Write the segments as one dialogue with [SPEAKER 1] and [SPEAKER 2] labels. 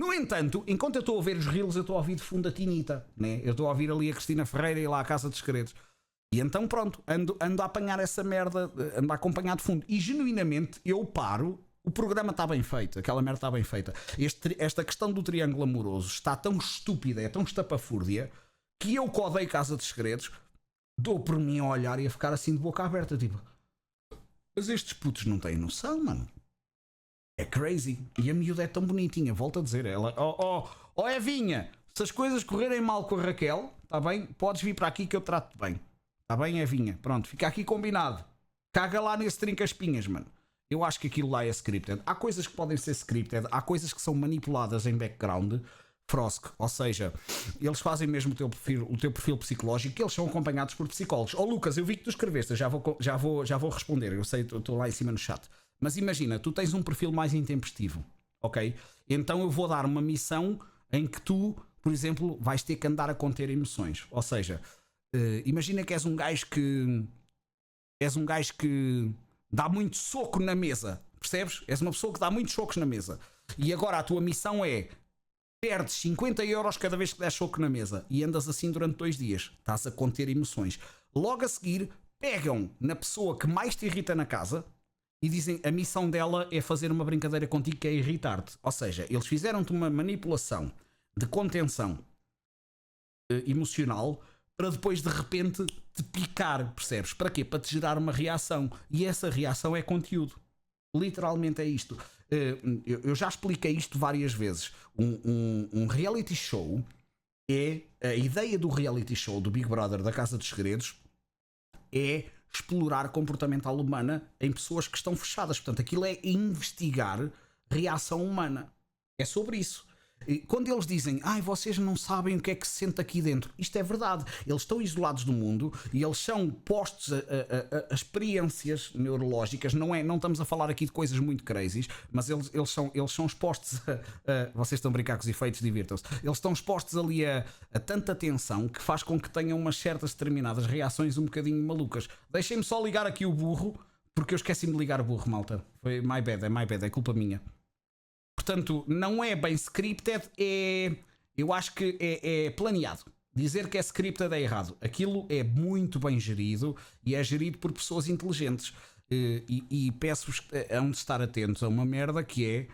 [SPEAKER 1] No entanto, enquanto eu estou a ver os reels, eu estou a ouvir de fundo a Tinita, né? Eu estou a ouvir ali a Cristina Ferreira e lá a Casa dos Segredos. E então pronto, ando a apanhar essa merda, ando a acompanhar de fundo. E genuinamente eu paro, o programa está bem feito, aquela merda está bem feita. Esta questão do triângulo amoroso está tão estúpida, é tão estapafúrdia, que eu que odeio Casa dos Segredos, dou por mim a olhar e a ficar assim de boca aberta, tipo... Mas estes putos não têm noção, mano. É crazy. E a miúda é tão bonitinha, volto a dizer. Ela, Evinha, se as coisas correrem mal com a Raquel, tá bem? Podes vir para aqui que eu trato-te bem. Tá bem, Evinha? Pronto, fica aqui combinado. Caga lá nesse trinca-espinhas, mano. Eu acho que aquilo lá é scripted. Há coisas que podem ser scripted, há coisas que são manipuladas em background. Frosk, ou seja, eles fazem mesmo o teu perfil psicológico, que eles são acompanhados por psicólogos. Lucas, eu vi que tu escreveste, já vou responder, eu sei, estou lá em cima no chat. Mas imagina, tu tens um perfil mais intempestivo, ok? Então eu vou dar uma missão em que tu, por exemplo, vais ter que andar a conter emoções. Ou seja, imagina que és um gajo que dá muito soco na mesa, percebes? És uma pessoa que dá muitos socos na mesa. E agora a tua missão é: perdes 50 euros cada vez que der soco na mesa e andas assim durante 2 dias. Estás a conter emoções. Logo a seguir, pegam na pessoa que mais te irrita na casa e dizem a missão dela é fazer uma brincadeira contigo que é irritar-te. Ou seja, eles fizeram-te uma manipulação de contenção emocional para depois de repente te picar, percebes? Para quê? Para te gerar uma reação. E essa reação é conteúdo. Literalmente é isto. Eu já expliquei isto várias vezes. Um reality show é... A ideia do reality show do Big Brother da Casa dos Segredos é explorar comportamental humana em pessoas que estão fechadas. Portanto, aquilo é investigar reação humana. É sobre isso. E quando eles dizem, vocês não sabem o que é que se sente aqui dentro, isto é verdade. Eles estão isolados do mundo e eles são postos a experiências neurológicas. Não estamos a falar aqui de coisas muito crazies, mas eles são expostos vocês estão a brincar com os efeitos, divirtam-se. Eles estão expostos ali a tanta tensão que faz com que tenham umas certas determinadas reações um bocadinho malucas. Deixem-me só ligar aqui o burro, porque eu esqueci-me de ligar o burro, malta. Foi my bad, é culpa minha. Portanto, não é bem scripted, eu acho que é planeado. Dizer que é scripted é errado. Aquilo é muito bem gerido e é gerido por pessoas inteligentes. E peço-vos a estar atentos a uma merda que é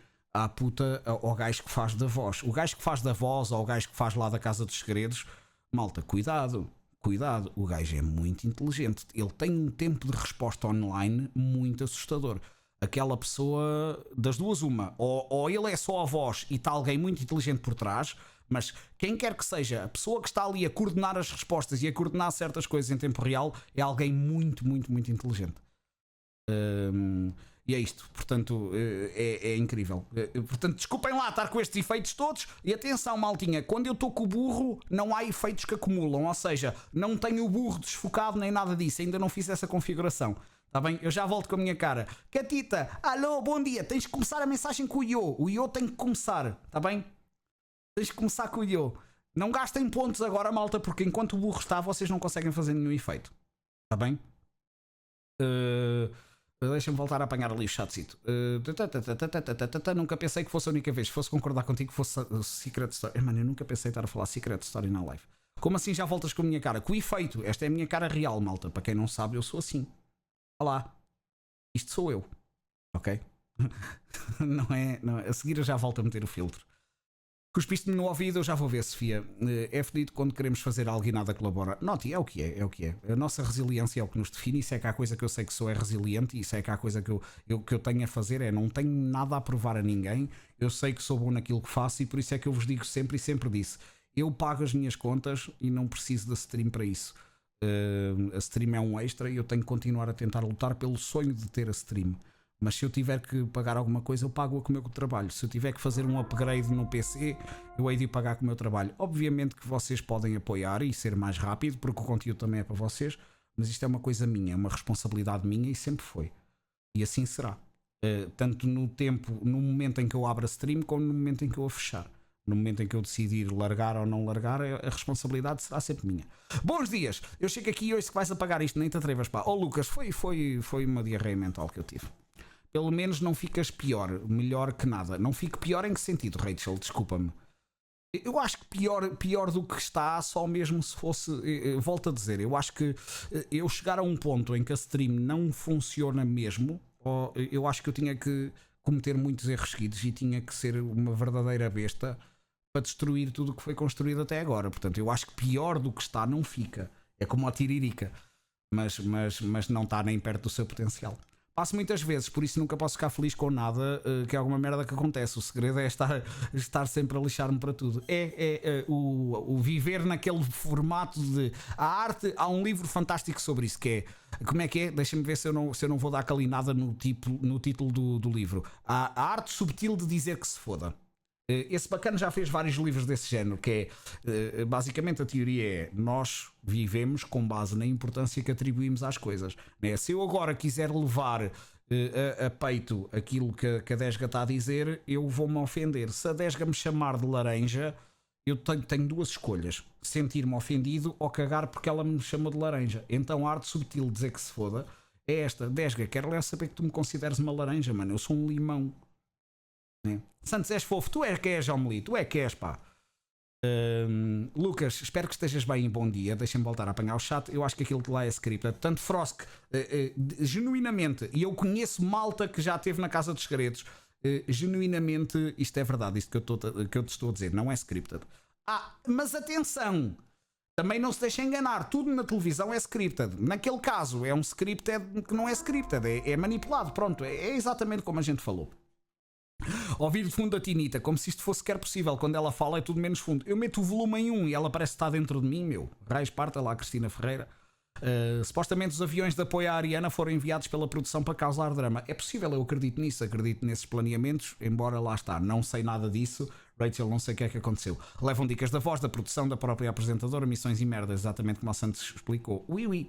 [SPEAKER 1] ao gajo que faz da voz. O gajo que faz da voz ou o gajo que faz lá da Casa dos Segredos, malta, cuidado. O gajo é muito inteligente. Ele tem um tempo de resposta online muito assustador. Aquela pessoa, das duas uma, ou ele é só a voz e está alguém muito inteligente por trás, mas quem quer que seja, a pessoa que está ali a coordenar as respostas e a coordenar certas coisas em tempo real é alguém muito, muito, muito inteligente. E é isto, portanto, é incrível. Portanto, desculpem lá estar com estes efeitos todos. E atenção, maltinha, quando eu estou com o burro, não há efeitos que acumulam, ou seja, não tenho o burro desfocado nem nada disso, ainda não fiz essa configuração. Está bem? Eu já volto com a minha cara. Catita, alô, bom dia. Tens de começar a mensagem com o Io. O Io tem que começar. Está bem? Tens de começar com o Io. Não gastem pontos agora, malta, porque enquanto o burro está, vocês não conseguem fazer nenhum efeito. Está bem? Deixa-me voltar a apanhar ali o chatcito. Nunca pensei que fosse a única vez. Se fosse concordar contigo que fosse Secret Story. Mano, eu nunca pensei estar a falar Secret Story na live. Como assim já voltas com a minha cara? Com o efeito. Esta é a minha cara real, malta. Para quem não sabe, eu sou assim. Olá, isto sou eu, ok? Não é. A seguir eu já volto a meter o filtro. Cuspiste-me no ouvido, eu já vou ver, Sofia. É fedido quando queremos fazer algo e nada colabora. Note, é o que é, A nossa resiliência é o que nos define. Isso é que há coisa que eu sei que sou resiliente. Isso é que há coisa que eu tenho a fazer. Não tenho nada a provar a ninguém. Eu sei que sou bom naquilo que faço e por isso é que eu vos digo sempre e sempre disse. Eu pago as minhas contas e não preciso da stream para isso. A stream é um extra e eu tenho que continuar a tentar lutar pelo sonho de ter a stream. Mas se eu tiver que pagar alguma coisa, eu pago-a com o meu trabalho. Se eu tiver que fazer um upgrade no PC, eu hei de pagar com o meu trabalho. Obviamente que vocês podem apoiar e ser mais rápido, porque o conteúdo também é para vocês, mas isto é uma coisa minha, é uma responsabilidade minha e sempre foi. E assim será. Tanto no momento em que eu abro a stream, como no momento em que eu a fechar. No momento em que eu decidir largar ou não largar, a responsabilidade será sempre minha. Bons dias! Eu chego aqui e hoje que vais apagar isto, nem te atrevas, pá. Oh Lucas, foi uma diarreia mental que eu tive. pelo menos não ficas pior, melhor que nada. Não fico pior em que sentido, Rachel? Desculpa-me. Eu acho que pior do que está, só mesmo se fosse. Volto a dizer, eu acho que eu chegar a um ponto em que a stream não funciona mesmo, eu acho que eu tinha que cometer muitos erros seguidos e tinha que ser uma verdadeira besta para destruir tudo o que foi construído até agora. Portanto, eu acho que pior do que está não fica. É como a tiririca, mas não está nem perto do seu potencial. Passo muitas vezes, por isso nunca posso ficar feliz com nada, que é alguma merda que acontece. O segredo é estar sempre a lixar-me para tudo. O viver naquele formato de a arte. Há um livro fantástico sobre isso, que é, como é que é? Deixa-me ver se eu não vou dar calinada no título do livro. A arte subtil de dizer que se foda. Esse bacana já fez vários livros desse género, que é basicamente a teoria é: nós vivemos com base na importância que atribuímos às coisas, né? Se eu agora quiser levar a peito aquilo que a Desga está a dizer, eu vou-me ofender. Se a Desga me chamar de laranja, eu tenho duas escolhas: sentir-me ofendido ou cagar porque ela me chamou de laranja. Então a arte subtil de dizer que se foda é esta: Desga, quero lá saber que tu me consideres uma laranja, mano, eu sou um limão. Santos, és fofo, tu é que és, Omeli, tu é que és, pá. Lucas, espero que estejas bem e bom dia. Deixem-me voltar a apanhar o chat. Eu acho que aquilo que lá é script. Portanto, Frosk, genuinamente, e eu conheço malta que já esteve na Casa dos Segredos, genuinamente, isto é verdade, isto que eu te estou a dizer, não é scripted. Mas atenção, também não se deixa enganar, tudo na televisão é scripted. Naquele caso, é um scripted que não é scripted, é manipulado, pronto, é exatamente como a gente falou. Ouvir de fundo a Tinita, como se isto fosse sequer possível. Quando ela fala é tudo menos fundo. Eu meto o volume em 1 e ela parece estar dentro de mim, meu. Raios parta lá, Cristina Ferreira. Supostamente os aviões de apoio à Ariana foram enviados pela produção para causar drama. É possível, eu acredito nisso, acredito nesses planeamentos, embora lá está, não sei nada disso. Rachel, não sei o que é que aconteceu. Levam dicas da voz, da produção, da própria apresentadora, missões e merdas, exatamente como a Santos explicou. Oui.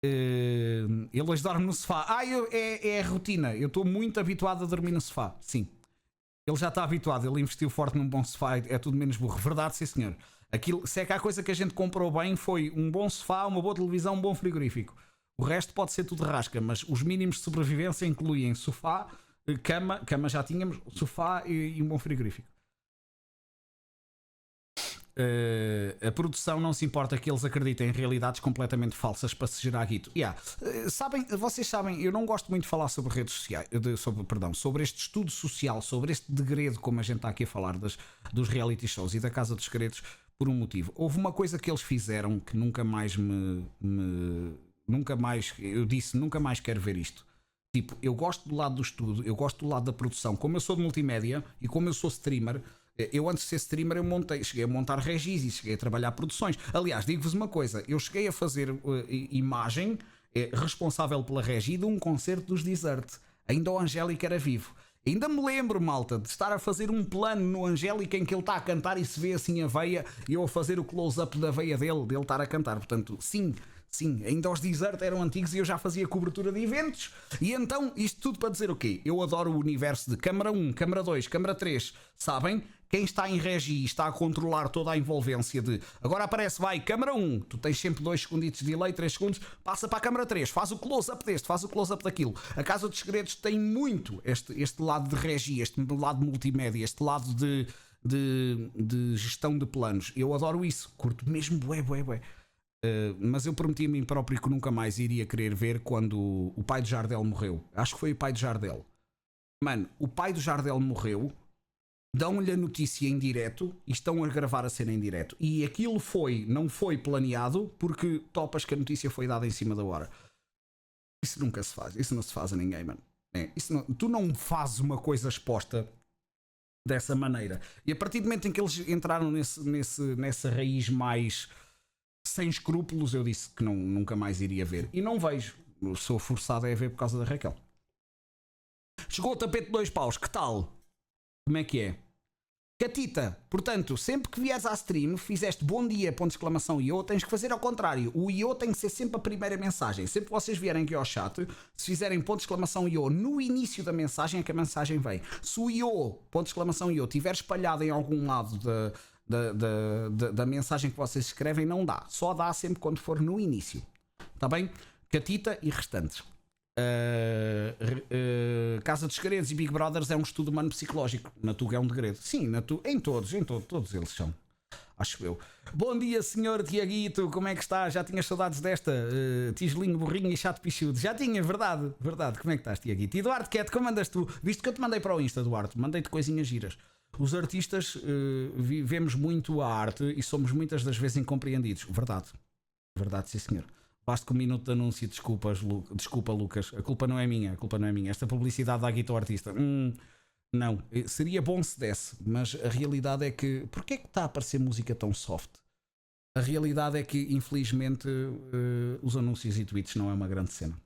[SPEAKER 1] Ele hoje dorme no sofá. É a rotina. Eu estou muito habituado a dormir no sofá. Sim, ele já está habituado. Ele investiu forte num bom sofá. É tudo menos burro. Verdade, sim senhor. Aquilo, se é que há coisa que a gente comprou bem, foi um bom sofá, uma boa televisão, um bom frigorífico. O resto pode ser tudo rasca, mas os mínimos de sobrevivência incluem sofá, cama já tínhamos, sofá e um bom frigorífico. A produção não se importa que eles acreditem em realidades completamente falsas para se gerar guito. Vocês sabem, eu não gosto muito de falar sobre redes sociais, sobre este estudo social, sobre este degredo, como a gente está aqui a falar dos reality shows e da Casa dos Segredos, por um motivo. Houve uma coisa que eles fizeram que nunca mais nunca mais quero ver isto. Tipo, eu gosto do lado do estudo, eu gosto do lado da produção. Como eu sou de multimédia e como eu sou streamer, eu antes de ser streamer cheguei a montar regis e cheguei a trabalhar produções. Aliás, digo-vos uma coisa, eu cheguei a fazer imagem responsável pela regi de um concerto dos Desert. Ainda o Angélica era vivo. Ainda me lembro, malta, de estar a fazer um plano no Angélica em que ele está a cantar e se vê assim a veia e eu a fazer o close-up da veia dele estar a cantar. Portanto, sim, ainda os Desert eram antigos e eu já fazia cobertura de eventos. E então, isto tudo para dizer o quê? Eu adoro o universo de câmara 1, câmara 2, câmara 3, sabem? Quem está em regi está a controlar toda a envolvência de agora aparece, vai, câmara 1, tu tens sempre 2 segunditos de delay, 3 segundos, passa para a câmara 3, faz o close-up deste, faz o close-up daquilo. A Casa dos Segredos tem muito este lado de regi, este lado de multimédia, este lado de gestão de planos. Eu adoro isso, curto mesmo, bué. Mas eu prometi a mim próprio que nunca mais iria querer ver quando o pai do Jardel morreu. Acho que foi o pai do Jardel. Mano, o pai do Jardel morreu, dão-lhe a notícia em direto e estão a gravar a cena em direto. E aquilo não foi planeado porque topas que a notícia foi dada em cima da hora. Isso nunca se faz. Isso não se faz a ninguém, mano. Tu não fazes uma coisa exposta dessa maneira. E a partir do momento em que eles entraram nessa raiz mais sem escrúpulos, eu disse que nunca mais iria ver. E não vejo. Eu sou forçado a ver por causa da Raquel. Chegou o tapete de 2 paus. Que tal? Como é que é? Catita, portanto, sempre que vieres à stream, fizeste bom dia, ponto de exclamação IO, tens que fazer ao contrário. O IO tem que ser sempre a primeira mensagem. Sempre que vocês vierem aqui ao chat, se fizerem ponto de exclamação IO no início da mensagem, é que a mensagem vem. Se o IO, ponto de exclamação IO, estiver espalhado em algum lado da mensagem que vocês escrevem, não dá. Só dá sempre quando for no início. Está bem? Catita e restantes. Casa dos Segredos e Big Brothers é um estudo humano psicológico. Na Tuga é um degredo. Sim, em todos eles são. Acho eu. Bom dia, senhor Tiaguito, como é que está? Já tinhas saudades desta? Tigelinho, burrinho e chato pichudo. Já tinha, verdade, verdade. Como é que estás, Tiaguito? E Eduardo Quete, como andas tu? Visto que eu te mandei para o Insta, Eduardo, mandei-te coisinhas giras. Os artistas vivemos muito a arte e somos muitas das vezes incompreendidos. Verdade, verdade, sim, senhor. Basta com um minuto de anúncio, desculpa, Lucas. A culpa não é minha, Esta publicidade da Guito Artista. Não, seria bom se desse, mas a realidade é que. Porquê é que está a aparecer música tão soft? A realidade é que, infelizmente, os anúncios e tweets não é uma grande cena.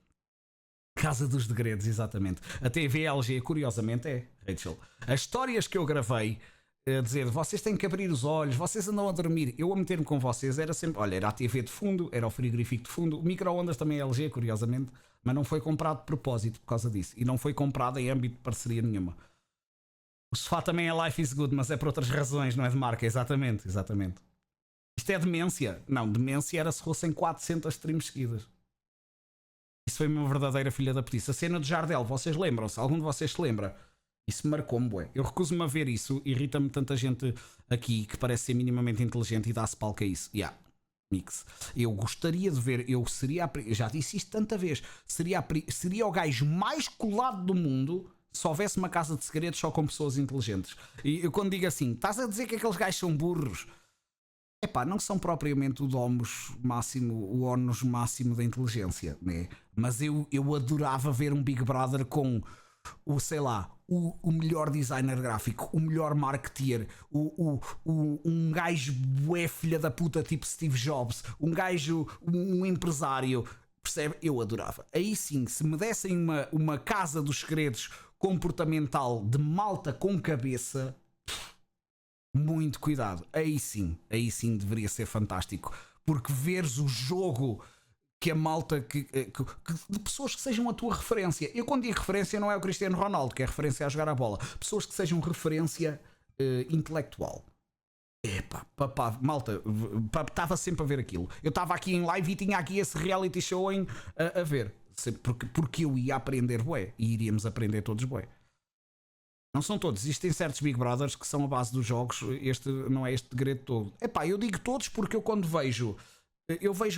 [SPEAKER 1] Casa dos Degredos, exatamente. A TV LG, curiosamente, é, Rachel. As histórias que eu gravei a dizer vocês têm que abrir os olhos, vocês andam a dormir. Eu a meter-me com vocês era sempre. Olha, era a TV de fundo, era o frigorífico de fundo, o micro-ondas também é LG, curiosamente, mas não foi comprado de propósito por causa disso. E não foi comprado em âmbito de parceria nenhuma. O sofá também é Life is Good, mas é por outras razões, não é de marca, exatamente. Isto é demência. Não, demência era se fossem 400 streams seguidas. Isso foi uma verdadeira filha da petiça. A cena de Jardel, vocês lembram-se? Algum de vocês se lembra? Isso marcou-me, bué. Eu recuso-me a ver isso. Irrita-me tanta gente aqui que parece ser minimamente inteligente e dá-se palco a isso. Mix. Eu gostaria de ver, eu já disse isto tanta vez, seria o gajo mais colado do mundo se houvesse uma casa de segredos só com pessoas inteligentes. E eu quando digo assim, estás a dizer que aqueles gajos são burros? Epá, não são propriamente o domus máximo, o ónus máximo da inteligência, né? Mas eu adorava ver um Big Brother com sei lá, o melhor designer gráfico, o melhor marketeer, um gajo bué filha da puta tipo Steve Jobs, um empresário, percebe? Eu adorava. Aí sim, se me dessem uma casa dos segredos comportamental de malta com cabeça, muito cuidado. Aí sim deveria ser fantástico. Porque veres o jogo que a malta de pessoas que sejam a tua referência. Eu quando digo referência não é o Cristiano Ronaldo, que é referência a jogar a bola. Pessoas que sejam referência intelectual. Epá, papá, malta, estava sempre a ver aquilo. Eu estava aqui em live e tinha aqui esse reality show a ver. Porque eu ia aprender bué. E iríamos aprender todos bué. Não são todos, existem certos Big Brothers que são a base dos jogos. Este não é este segredo todo. Epá, eu digo todos porque eu quando vejo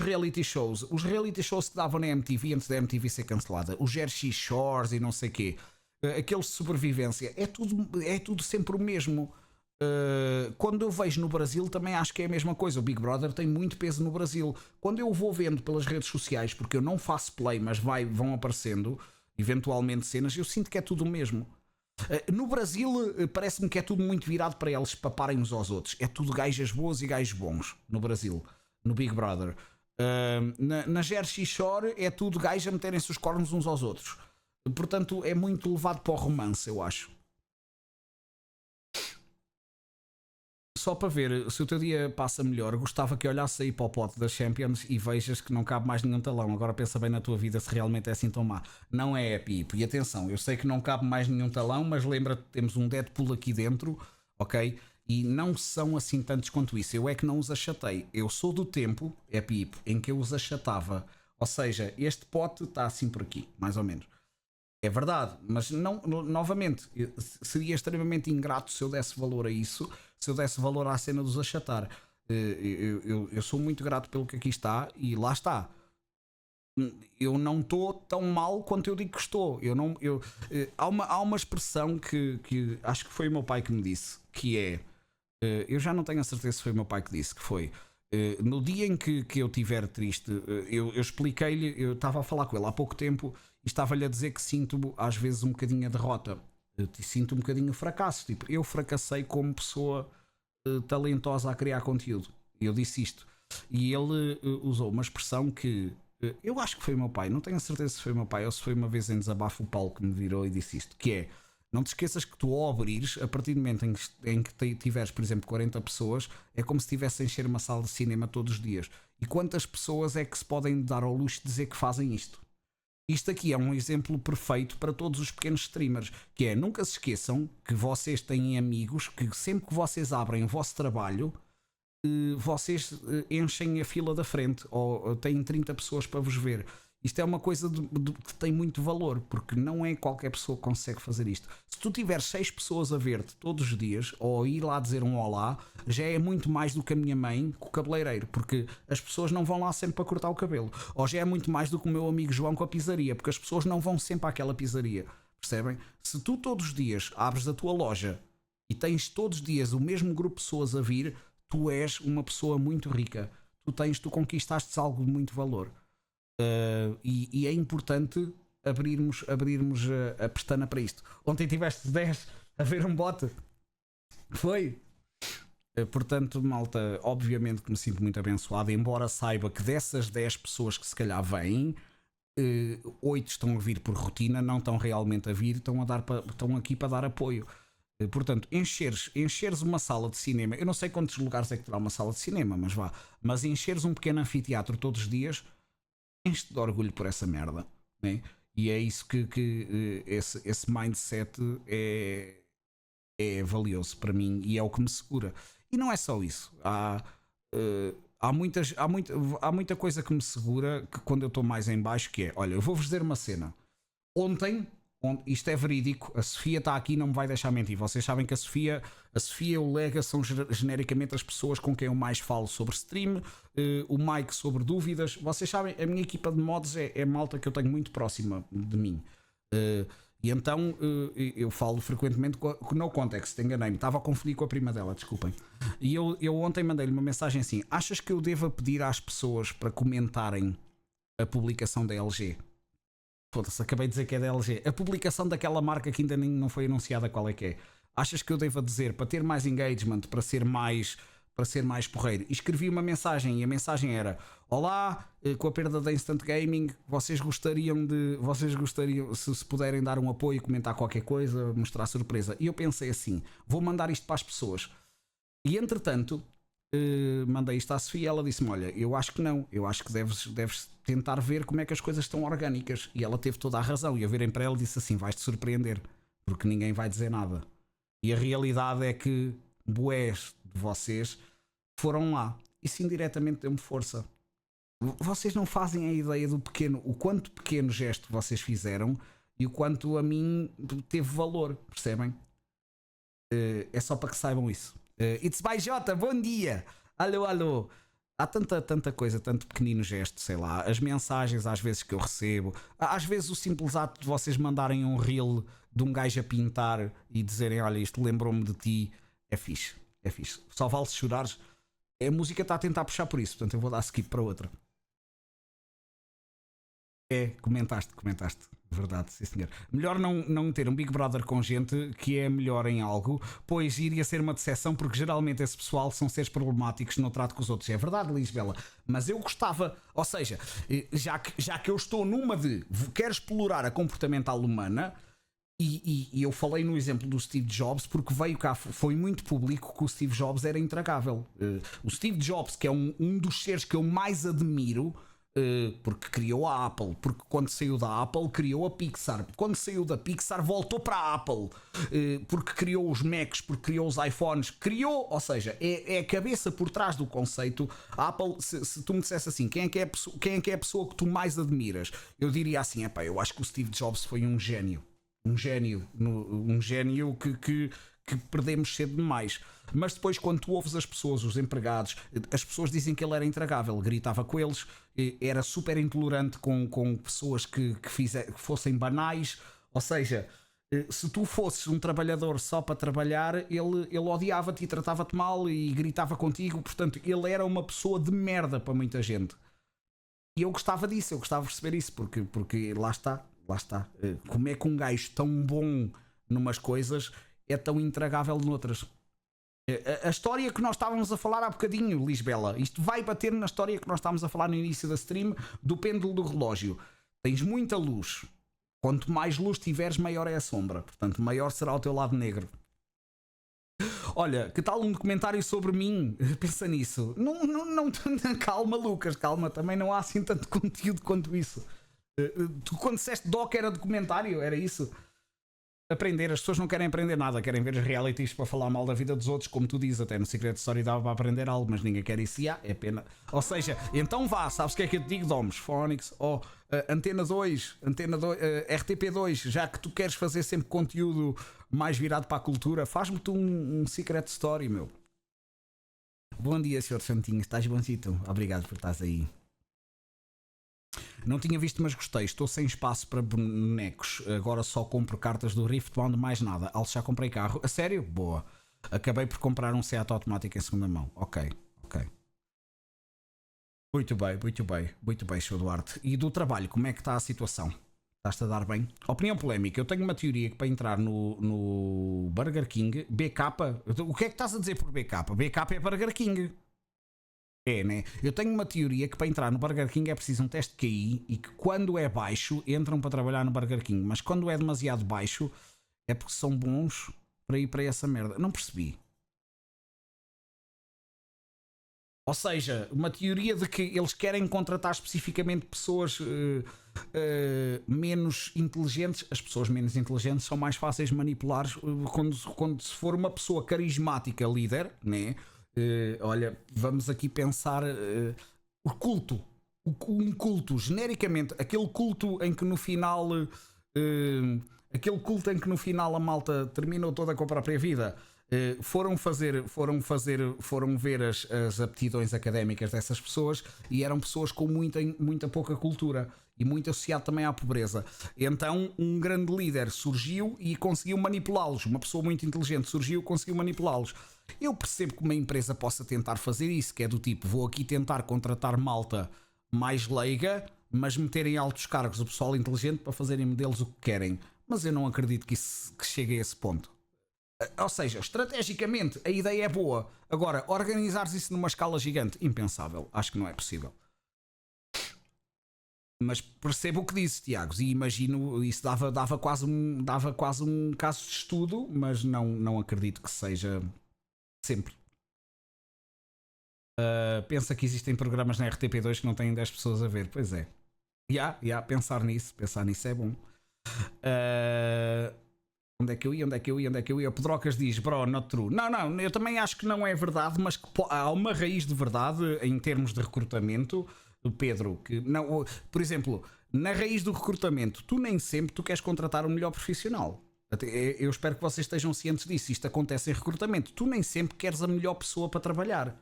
[SPEAKER 1] reality shows, os reality shows que davam na MTV antes da MTV ser cancelada, os Jersey Shores e não sei o quê, aqueles de sobrevivência, é tudo sempre o mesmo. Quando eu vejo no Brasil também acho que é a mesma coisa. O Big Brother tem muito peso no Brasil. Quando eu vou vendo pelas redes sociais, porque eu não faço play, mas vão aparecendo eventualmente cenas, eu sinto que é tudo o mesmo. No Brasil parece-me que é tudo muito virado para eles paparem uns aos outros. É tudo gajas boas e gajos bons no Brasil, no Big Brother. Na Jersey Shore é tudo gajos a meterem-se os cornos uns aos outros. Portanto é muito levado para o romance, eu acho. Só para ver se o teu dia passa melhor, gostava que olhasse aí para o pote das Champions e vejas que não cabe mais nenhum talão. Agora pensa bem na tua vida se realmente é assim tão má. Não é, Pipo. E atenção, eu sei que não cabe mais nenhum talão, mas lembra-te, temos um Deadpool aqui dentro, ok? E não são assim tantos quanto isso. Eu é que não os achatei. Eu sou do tempo, é Pipo, em que eu os achatava. Ou seja, este pote está assim por aqui, mais ou menos. É verdade, mas não, novamente, seria extremamente ingrato se eu desse valor a isso, se eu desse valor à cena dos achatar. Eu sou muito grato pelo que aqui está e lá está. Eu não estou tão mal quanto eu digo que estou. Há uma expressão que acho que foi o meu pai que me disse, que é, eu já não tenho a certeza se foi o meu pai que disse, que foi, no dia em que eu estiver triste, eu expliquei-lhe, eu estava a falar com ele há pouco tempo e estava-lhe a dizer que sinto às vezes um bocadinho a derrota, sinto um bocadinho o fracasso. Tipo, eu fracassei como pessoa talentosa a criar conteúdo. Eu disse isto e ele usou uma expressão que eu acho que foi o meu pai, não tenho a certeza se foi o meu pai ou se foi uma vez em desabafo o Paulo que me virou e disse isto, que é: não te esqueças que tu ao abrires, a partir do momento em que tiveres, por exemplo, 40 pessoas, é como se estivesse a encher uma sala de cinema todos os dias. E quantas pessoas é que se podem dar ao luxo de dizer que fazem isto? Isto aqui é um exemplo perfeito para todos os pequenos streamers, que é, nunca se esqueçam que vocês têm amigos, que sempre que vocês abrem o vosso trabalho, vocês enchem a fila da frente, ou têm 30 pessoas para vos ver. Isto é uma coisa que tem muito valor, porque não é qualquer pessoa que consegue fazer isto. Se tu tiveres 6 pessoas a ver-te todos os dias, ou ir lá dizer um olá, já é muito mais do que a minha mãe com o cabeleireiro, porque as pessoas não vão lá sempre para cortar o cabelo. Ou já é muito mais do que o meu amigo João com a pizzaria, porque as pessoas não vão sempre àquela pizzaria. Percebem? Se tu todos os dias abres a tua loja e tens todos os dias o mesmo grupo de pessoas a vir, tu és uma pessoa muito rica. Tu conquistaste algo de muito valor. E é importante abrirmos a pestana para isto. Ontem tiveste 10 a ver um bote. Foi? Portanto, malta, obviamente que me sinto muito abençoado, embora saiba que dessas 10 pessoas que se calhar vêm, 8 estão a vir por rotina, não estão realmente a vir, estão aqui para dar apoio. Portanto, encheres uma sala de cinema, eu não sei quantos lugares é que terá uma sala de cinema, mas encheres um pequeno anfiteatro todos os dias, enche-te de orgulho por essa merda, né? E é isso que esse mindset é valioso para mim e é o que me segura. E não é só isso. Há muita coisa que me segura que quando eu estou mais em baixo, que é, olha, eu vou-vos dizer uma cena. Ontem, isto é verídico, a Sofia está aqui e não me vai deixar mentir. Vocês sabem que a Sofia e o Lega são genericamente as pessoas com quem eu mais falo sobre stream, o Mike sobre dúvidas. Vocês sabem, a minha equipa de mods é malta que eu tenho muito próxima de mim. E então eu falo frequentemente com no context, enganei-me, estava a confundir com a prima dela, desculpem. E eu ontem mandei-lhe uma mensagem assim: achas que eu devo pedir às pessoas para comentarem a publicação da LG? Foda-se, acabei de dizer que é da LG. A publicação daquela marca que ainda nem não foi anunciada qual é que é. Achas que eu devo dizer para ter mais engagement, para ser mais porreiro? E escrevi uma mensagem e a mensagem era: olá, com a perda da Instant Gaming, vocês gostariam, se puderem dar um apoio, comentar qualquer coisa, mostrar surpresa. E eu pensei assim: vou mandar isto para as pessoas. E entretanto, mandei isto à Sofia e ela disse-me: olha, eu acho que não, eu acho que deves tentar ver como é que as coisas estão orgânicas. E ela teve toda a razão. E eu virei para ela e disse assim: vais-te surpreender, porque ninguém vai dizer nada. E a realidade é que bués de vocês foram lá. Isso indiretamente deu-me força. Vocês não fazem a ideia do o quanto pequeno gesto vocês fizeram e o quanto a mim teve valor, percebem? É só para que saibam isso. It's by Jota, bom dia! Alô, alô! Há tanta coisa, tanto pequenino gesto, sei lá, as mensagens às vezes que eu recebo, às vezes o simples ato de vocês mandarem um reel de um gajo a pintar e dizerem: olha, isto lembrou-me de ti, é fixe, é fixe. Só vale se chorares. A música está a tentar puxar por isso, portanto eu vou dar skip para outra. Comentaste, verdade, sim senhor. Melhor não ter um Big Brother com gente que é melhor em algo, pois iria ser uma decepção, porque geralmente esse pessoal são seres problemáticos no trato com os outros. É verdade, Lisbela, mas eu gostava, ou seja, já que eu estou numa de quero explorar a comportamental humana, e eu falei no exemplo do Steve Jobs porque veio cá, foi muito público que o Steve Jobs era intragável. O Steve Jobs, que é um dos seres que eu mais admiro, porque criou a Apple, porque quando saiu da Apple criou a Pixar, quando saiu da Pixar voltou para a Apple, porque criou os Macs, porque criou os iPhones, ou seja, é a cabeça por trás do conceito. A Apple, se tu me dissesse assim, quem é que é a pessoa que tu mais admiras, eu diria assim: eu acho que o Steve Jobs foi um gênio que perdemos cedo demais. Mas depois, quando tu ouves as pessoas, os empregados, as pessoas dizem que ele era intragável, gritava com eles, era super intolerante com pessoas que fossem banais. Ou seja, se tu fosses um trabalhador só para trabalhar, ele odiava-te e tratava-te mal e gritava contigo. Portanto, ele era uma pessoa de merda para muita gente. E eu gostava disso, eu gostava de perceber isso, porque lá está. Como é que um gajo tão bom numas coisas é tão intragável noutras? A história que nós estávamos a falar há bocadinho, Lisbela, isto vai bater na história que nós estávamos a falar no início da stream do pêndulo do relógio. Tens muita luz. Quanto mais luz tiveres, maior é a sombra. Portanto, maior será o teu lado negro. Olha, que tal um documentário sobre mim? Pensa nisso. Não, calma, Lucas, calma. Também não há assim tanto conteúdo quanto isso. Tu quando disseste doc era documentário? Era isso? Aprender, as pessoas não querem aprender nada, querem ver os realities para falar mal da vida dos outros, como tu dizes, até no Secret Story dava para aprender algo, mas ninguém quer isso, é pena. Ou seja, então vá, sabes o que é que eu te digo, Domus, Phonics, ou Antena 2, RTP2, já que tu queres fazer sempre conteúdo mais virado para a cultura, faz-me tu um Secret Story, meu. Bom dia, Sr. Santinho, estás bonzito? Obrigado por estás aí. Não tinha visto, mas gostei. Estou sem espaço para bonecos. Agora só compro cartas do Riftbound, mais nada. Alce, já comprei carro. A sério? Boa. Acabei por comprar um Seat automático em segunda mão. Ok. Muito bem, Sr. Duarte. E do trabalho, como é que está a situação? Estás-te a dar bem? Opinião polémica. Eu tenho uma teoria que para entrar no Burger King, BK... O que é que estás a dizer por BK? BK é Burger King. É, né? Eu tenho uma teoria que para entrar no Burger King é preciso um teste de QI e que quando é baixo entram para trabalhar no Burger King, mas quando é demasiado baixo é porque são bons para ir para essa merda. Não percebi. Ou seja, uma teoria de que eles querem contratar especificamente pessoas menos inteligentes. As pessoas menos inteligentes são mais fáceis de manipular quando se for uma pessoa carismática, líder, né? Olha, vamos aqui pensar o culto. Um culto, genericamente, aquele culto em que no final a malta terminou toda com a própria vida. Foram ver as aptidões académicas dessas pessoas e eram pessoas com muita pouca cultura e muito associado também à pobreza. Então um grande líder surgiu e conseguiu manipulá-los. Uma pessoa muito inteligente surgiu e conseguiu manipulá-los. Eu percebo que uma empresa possa tentar fazer isso, que é do tipo, vou aqui tentar contratar malta mais leiga, mas meter em altos cargos o pessoal inteligente para fazerem deles o que querem. Mas eu não acredito que chegue a esse ponto. Ou seja, estrategicamente a ideia é boa. Agora, organizares isso numa escala gigante, impensável. Acho que não é possível. Mas percebo o que disse, Tiago, e imagino, isso dava quase um caso de estudo, mas não acredito que seja sempre. Pensa que existem programas na RTP2 que não têm 10 pessoas a ver. Pois é. Pensar nisso é bom. Onde é que eu ia? O Pedrocas diz, bro, not true. Não, eu também acho que não é verdade, mas que há uma raiz de verdade em termos de recrutamento, Pedro, que não, por exemplo, na raiz do recrutamento, tu nem sempre tu queres contratar o melhor profissional. Eu espero que vocês estejam cientes disso. Isto acontece em recrutamento. Tu nem sempre queres a melhor pessoa para trabalhar.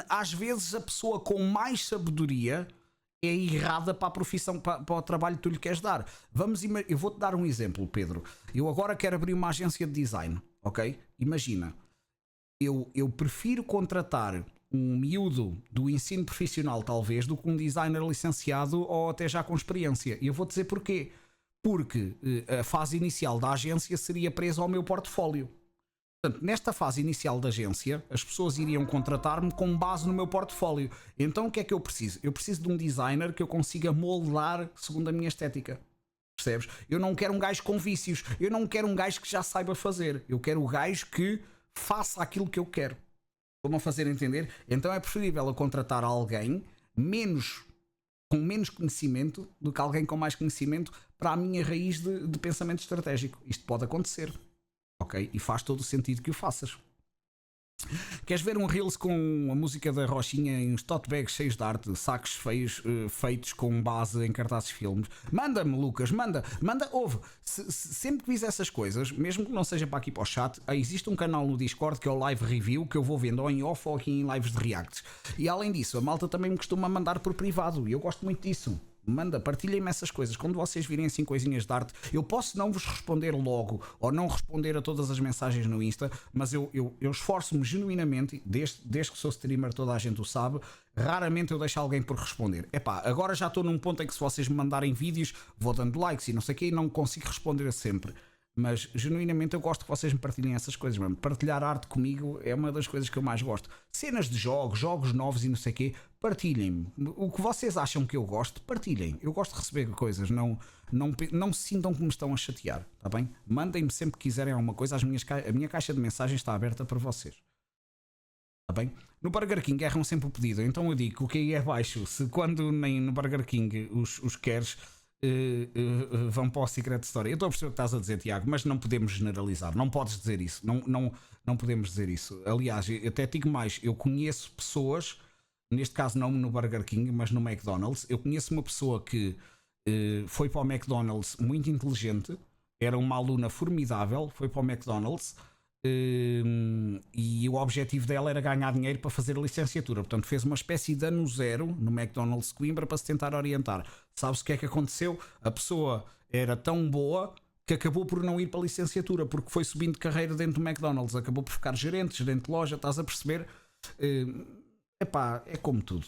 [SPEAKER 1] Às vezes a pessoa com mais sabedoria é errada para a profissão, para o trabalho que tu lhe queres dar. Eu vou-te dar um exemplo, Pedro. Eu agora quero abrir uma agência de design, ok? Imagina, eu prefiro contratar um miúdo do ensino profissional, talvez, do que um designer licenciado ou até já com experiência. E eu vou dizer porquê. Porque a fase inicial da agência seria presa ao meu portfólio. Portanto, nesta fase inicial da agência, as pessoas iriam contratar-me com base no meu portfólio. Então, o que é que eu preciso? Eu preciso de um designer que eu consiga moldar segundo a minha estética. Percebes? Eu não quero um gajo com vícios. Eu não quero um gajo que já saiba fazer. Eu quero o gajo que faça aquilo que eu quero. Vão fazer entender? Então é preferível eu contratar alguém com menos conhecimento do que alguém com mais conhecimento para a minha raiz de pensamento estratégico. Isto pode acontecer. Ok? E faz todo o sentido que o faças. Queres ver um Reels com a música da Rochinha em uns tote bags cheios de arte, sacos feitos com base em cartazes de filmes? Manda-me, Lucas, manda, ouve. Sempre que fiz essas coisas, mesmo que não seja para aqui para o chat, existe um canal no Discord que é o Live Review, que eu vou vendo ou em off ou aqui em lives de reacts. E além disso, a malta também me costuma mandar por privado, e eu gosto muito disso. Partilhem-me essas coisas. Quando vocês virem assim coisinhas de arte, eu posso não vos responder logo ou não responder a todas as mensagens no Insta, mas eu esforço-me genuinamente, desde que sou streamer, toda a gente o sabe, raramente eu deixo alguém por responder. Agora já estou num ponto em que se vocês me mandarem vídeos, vou dando likes e não sei o que, e não consigo responder sempre. Mas genuinamente eu gosto que vocês me partilhem essas coisas, mano. Partilhar arte comigo é uma das coisas que eu mais gosto. Cenas de jogos novos e não sei o quê, partilhem-me. O que vocês acham que eu gosto, partilhem. Eu gosto de receber coisas, não se sintam que me estão a chatear, tá bem? Mandem-me sempre que quiserem alguma coisa, a minha caixa de mensagens está aberta para vocês. Tá bem? No Burger King erram sempre o pedido, então eu digo que o QI é baixo. Se quando nem no Burger King os queres, vão para o Secret Story. Eu estou a perceber o que estás a dizer, Tiago, mas não podemos generalizar. Não podes dizer isso. Não podemos dizer isso. Aliás, eu até digo mais. Eu conheço pessoas, neste caso não no Burger King, mas no McDonald's. Eu conheço uma pessoa que foi para o McDonald's muito inteligente, era uma aluna formidável, foi para o McDonald's. E o objetivo dela era ganhar dinheiro para fazer a licenciatura. Portanto, fez uma espécie de ano zero no McDonald's de Coimbra para se tentar orientar. Sabes o que é que aconteceu? A pessoa era tão boa que acabou por não ir para a licenciatura, porque foi subindo de carreira dentro do McDonald's, acabou por ficar gerente de loja. Estás a perceber? Epá, é como tudo.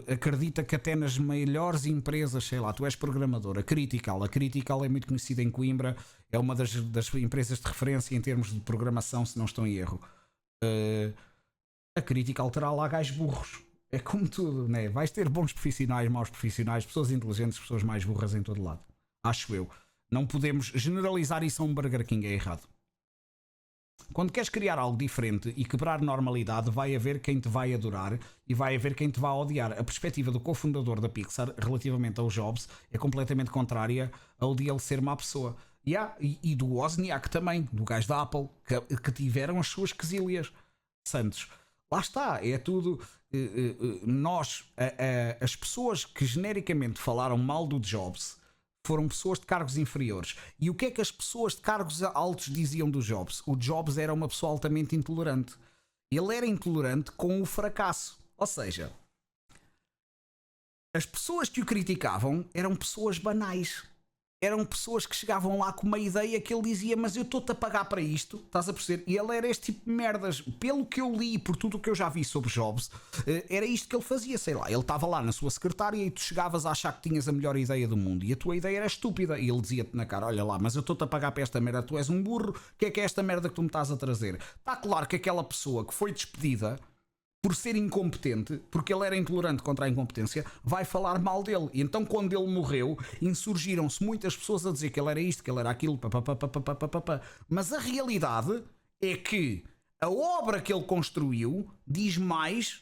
[SPEAKER 1] Acredita que até nas melhores empresas, sei lá, tu és programador, a Critical é muito conhecida em Coimbra, é uma das empresas de referência em termos de programação, se não estou em erro. A Critical terá lá gajos burros. É como tudo, né? Vais ter bons profissionais, maus profissionais, pessoas inteligentes, pessoas mais burras em todo lado. Acho eu. Não podemos generalizar isso a um Burger King, é errado. Quando queres criar algo diferente e quebrar normalidade, vai haver quem te vai adorar e vai haver quem te vai odiar. A perspectiva do cofundador da Pixar relativamente ao Jobs é completamente contrária ao de ele ser má pessoa. E do Wozniak também, do gajo da Apple, que tiveram as suas quesílias. Santos, lá está, é tudo. As pessoas que genericamente falaram mal do Jobs foram pessoas de cargos inferiores. E o que é que as pessoas de cargos altos diziam do Jobs? O Jobs era uma pessoa altamente intolerante. Ele era intolerante com o fracasso. Ou seja, as pessoas que o criticavam eram pessoas banais. Eram pessoas que chegavam lá com uma ideia que ele dizia, mas eu estou-te a pagar para isto, estás a perceber? E ele era este tipo de merdas. Pelo que eu li e por tudo o que eu já vi sobre Jobs, era isto que ele fazia, sei lá. Ele estava lá na sua secretária e tu chegavas a achar que tinhas a melhor ideia do mundo e a tua ideia era estúpida. E ele dizia-te na cara, olha lá, mas eu estou-te a pagar para esta merda, tu és um burro, o que é esta merda que tu me estás a trazer? Está claro que aquela pessoa que foi despedida por ser incompetente, porque ele era intolerante contra a incompetência, vai falar mal dele. E então, quando ele morreu, insurgiram-se muitas pessoas a dizer que ele era isto, que ele era aquilo, mas a realidade é que a obra que ele construiu diz mais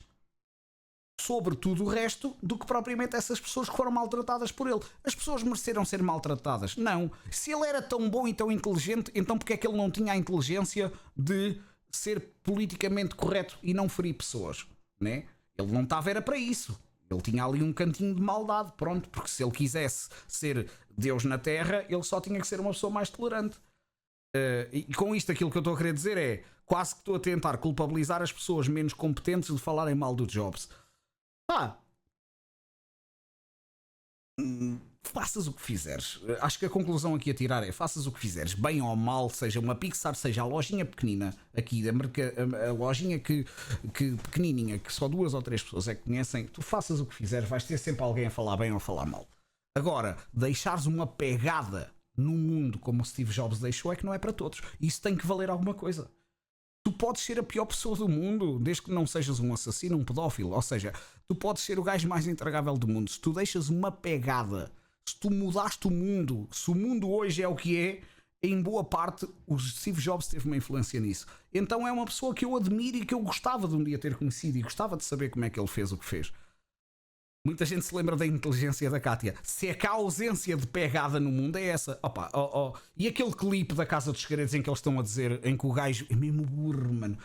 [SPEAKER 1] sobre tudo o resto do que propriamente essas pessoas que foram maltratadas por ele. As pessoas mereceram ser maltratadas? Não. Se ele era tão bom e tão inteligente, então porque é que ele não tinha a inteligência de ser politicamente correto e não ferir pessoas, né? Ele não estava era para isso. Ele tinha ali um cantinho de maldade, pronto, porque se ele quisesse ser Deus na Terra, ele só tinha que ser uma pessoa mais tolerante. E com isto aquilo que eu estou a querer dizer é, quase que estou a tentar culpabilizar as pessoas menos competentes de falarem mal do Jobs. Faças o que fizeres. Acho que a conclusão aqui a tirar é, faças o que fizeres, bem ou mal, seja uma Pixar, seja a lojinha pequenina aqui, a lojinha que pequenininha, que só 2 ou 3 pessoas é que conhecem, tu faças o que fizeres, vais ter sempre alguém a falar bem ou a falar mal. Agora, deixares uma pegada no mundo como o Steve Jobs deixou é que não é para todos. Isso tem que valer alguma coisa. Tu podes ser a pior pessoa do mundo, desde que não sejas um assassino, um pedófilo. Ou seja, tu podes ser o gajo mais intragável do mundo. Se tu deixas uma pegada, se tu mudaste o mundo, se o mundo hoje é o que é, em boa parte o Steve Jobs teve uma influência nisso. Então é uma pessoa que eu admiro e que eu gostava de um dia ter conhecido e gostava de saber como é que ele fez o que fez. Muita gente se lembra da inteligência da Kátia. Se é que a ausência de pegada no mundo é essa. E aquele clipe da Casa dos Segredos em que eles estão a dizer, em que o gajo é mesmo burro, mano.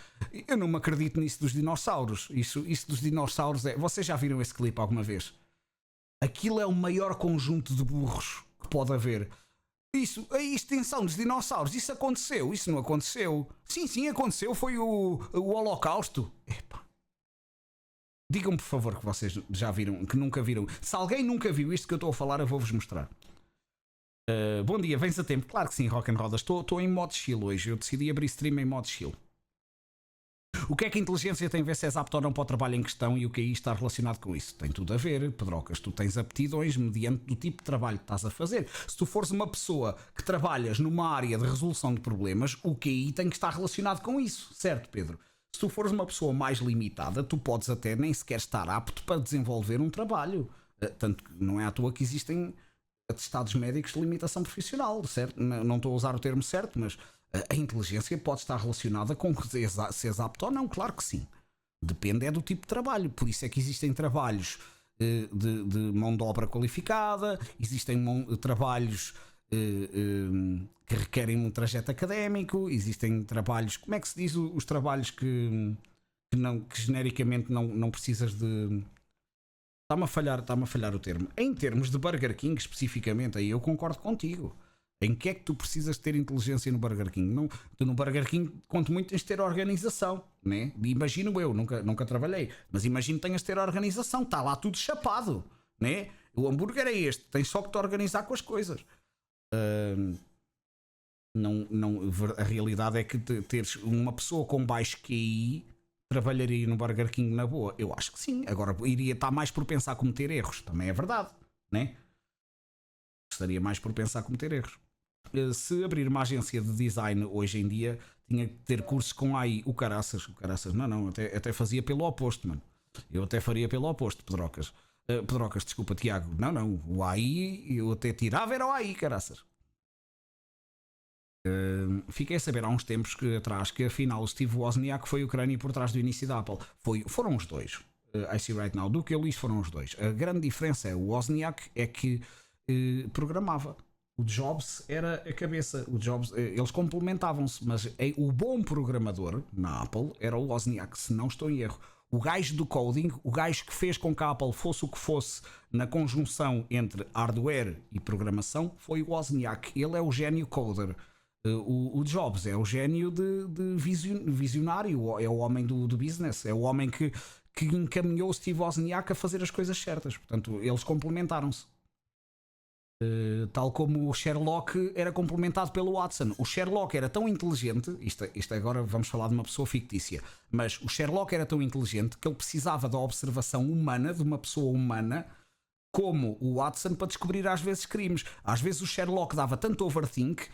[SPEAKER 1] Eu não me acredito nisso dos dinossauros. Isso dos dinossauros é. Vocês já viram esse clipe alguma vez? Aquilo é o maior conjunto de burros que pode haver. Isso, a extinção dos dinossauros, isso aconteceu, isso não aconteceu. Sim, aconteceu, foi o Holocausto. Epá. Digam-me por favor que vocês já viram, que nunca viram. Se alguém nunca viu isto que eu estou a falar, eu vou-vos mostrar. Bom dia, vens a tempo? Claro que sim, Rock'n'Rodas. Estou em modo chill hoje, eu decidi abrir stream em modo chill. O que é que a inteligência tem a ver se és apto ou não para o trabalho em questão e o que aí está relacionado com isso? Tem tudo a ver, Pedrocas. Tu tens aptidões mediante do tipo de trabalho que estás a fazer. Se tu fores uma pessoa que trabalhas numa área de resolução de problemas, o que aí tem que estar relacionado com isso, certo, Pedro? Se tu fores uma pessoa mais limitada, tu podes até nem sequer estar apto para desenvolver um trabalho. Tanto que não é à toa que existem atestados médicos de limitação profissional, certo? Não estou a usar o termo certo, mas a inteligência pode estar relacionada com se és apto ou não, claro que sim. Depende é do tipo de trabalho. Por isso é que existem trabalhos de mão de obra qualificada, existem trabalhos que requerem um trajeto académico, existem trabalhos, como é que se diz os trabalhos que genericamente não precisas de. Está-me a falhar o termo. Em termos de Burger King especificamente, aí eu concordo contigo. Em que é que tu precisas ter inteligência no Burger King? Não, tu no Burger King, quanto muito, tens de ter organização, né? Imagino eu, nunca trabalhei, mas imagino que tenhas de ter organização, está lá tudo chapado, né? O hambúrguer é este, tens só que te organizar com as coisas. A realidade é que teres uma pessoa com baixo QI trabalharia no Burger King na boa. Eu acho que sim. Agora iria estar mais por pensar a cometer erros, também é verdade, né? Estaria mais por pensar a cometer erros. Se abrir uma agência de design hoje em dia, tinha que ter cursos com AI. O caraças, não, até fazia pelo oposto, mano. Eu até faria pelo oposto, Pedrocas. Pedrocas, desculpa, Tiago. Não, o AI, eu até tirava, era o AI, caraças. Fiquei a saber há uns tempos atrás que afinal o Steve Wozniak foi o crânio por trás do início da Apple. Foram os dois. I see right now. Do que eu li foram os dois. A grande diferença é o Wozniak é que programava. O Jobs era a cabeça. O Jobs, eles complementavam-se, mas o bom programador na Apple era o Wozniak, se não estou em erro. O gajo do coding, o gajo que fez com que a Apple fosse o que fosse na conjunção entre hardware e programação, foi o Wozniak. Ele é o gênio coder. O Jobs é o gênio de visionário, é o homem do business, é o homem que encaminhou o Steve Wozniak a fazer as coisas certas. Portanto, eles complementaram-se. Tal como o Sherlock era complementado pelo Watson. O Sherlock era tão inteligente, isto agora vamos falar de uma pessoa fictícia, mas o Sherlock era tão inteligente que ele precisava da observação humana, de uma pessoa humana, como o Watson, para descobrir às vezes crimes. Às vezes o Sherlock dava tanto overthink,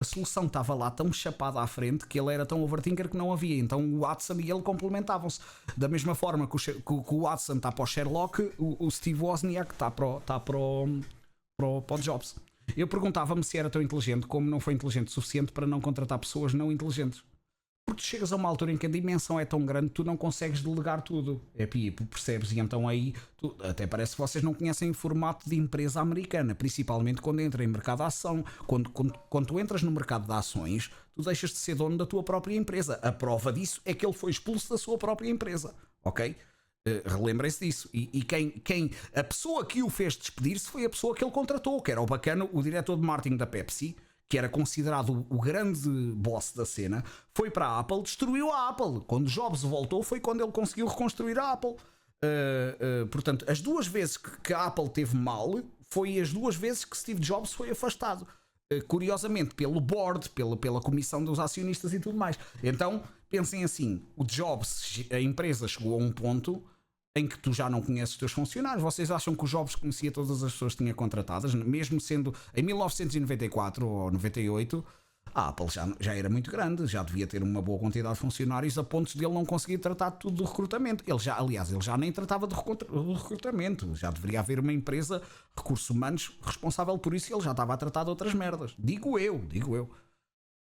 [SPEAKER 1] a solução estava lá tão chapada à frente que ele era tão overthinker que não havia. Então o Watson e ele complementavam-se. Da mesma forma que o Watson está para o Sherlock, o Steve Wozniak está para o Jobs. Eu perguntava-me se era tão inteligente como não foi inteligente o suficiente para não contratar pessoas não inteligentes. Porque tu chegas a uma altura em que a dimensão é tão grande que tu não consegues delegar tudo. Percebes? E então aí até parece que vocês não conhecem o formato de empresa americana, principalmente quando entra em mercado de ação. Quando tu entras no mercado de ações, tu deixas de ser dono da tua própria empresa. A prova disso é que ele foi expulso da sua própria empresa. Ok? Relembrem-se disso. E a pessoa que o fez despedir-se foi a pessoa que ele contratou, que era o bacana, o diretor de marketing da Pepsi, que era considerado o grande boss da cena, foi para a Apple, destruiu a Apple. Quando Jobs voltou foi quando ele conseguiu reconstruir a Apple. Portanto, as duas vezes que a Apple teve mal, foi as duas vezes que Steve Jobs foi afastado. Curiosamente, pelo board, pela comissão dos acionistas e tudo mais. Então, pensem assim, o Jobs, a empresa chegou a um ponto em que tu já não conheces os teus funcionários. Vocês acham que o Jobs conhecia todas as pessoas que tinha contratadas? Mesmo sendo em 1994 ou 98, a Apple já era muito grande, já devia ter uma boa quantidade de funcionários a pontos de ele não conseguir tratar tudo do recrutamento. Ele já nem tratava do recrutamento. Já deveria haver uma empresa, recursos humanos, responsável por isso, e ele já estava a tratar de outras merdas. Digo eu.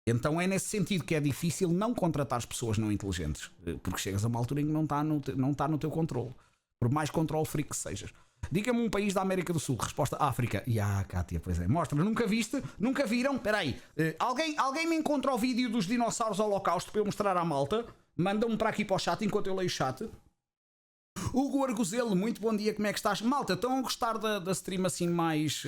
[SPEAKER 1] Então é nesse sentido que é difícil não contratar as pessoas não inteligentes, porque chegas a uma altura em que não está no teu controle, por mais controle freak que sejas. Diga-me um país da América do Sul. Resposta: África. Cátia, pois é. Mostra, nunca viste? Nunca viram? Espera aí. Alguém me encontra o vídeo dos dinossauros ao Holocausto para eu mostrar à malta? Manda-me para aqui para o chat enquanto eu leio o chat. Hugo Arguzelo, muito bom dia, como é que estás? Malta, estão a gostar da stream assim mais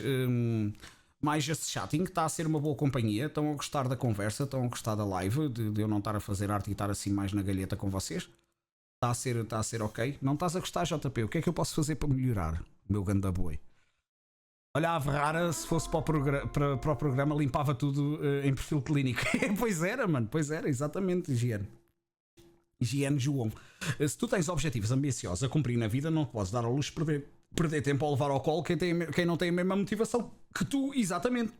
[SPEAKER 1] este chatting, que está a ser uma boa companhia? Estão a gostar da conversa? Estão a gostar da live? De eu não estar a fazer arte e estar assim mais na galheta com vocês? Está a ser ok? Não estás a gostar, JP? O que é que eu posso fazer para melhorar, meu ganda boi? Olha, a Ferrara, se fosse para o programa, limpava tudo em perfil clínico. Pois era, mano, pois era, exatamente, higiene João. Se tu tens objetivos ambiciosos a cumprir na vida, não te podes dar ao luxo de perder tempo a levar ao colo quem não tem a mesma motivação que tu, exatamente.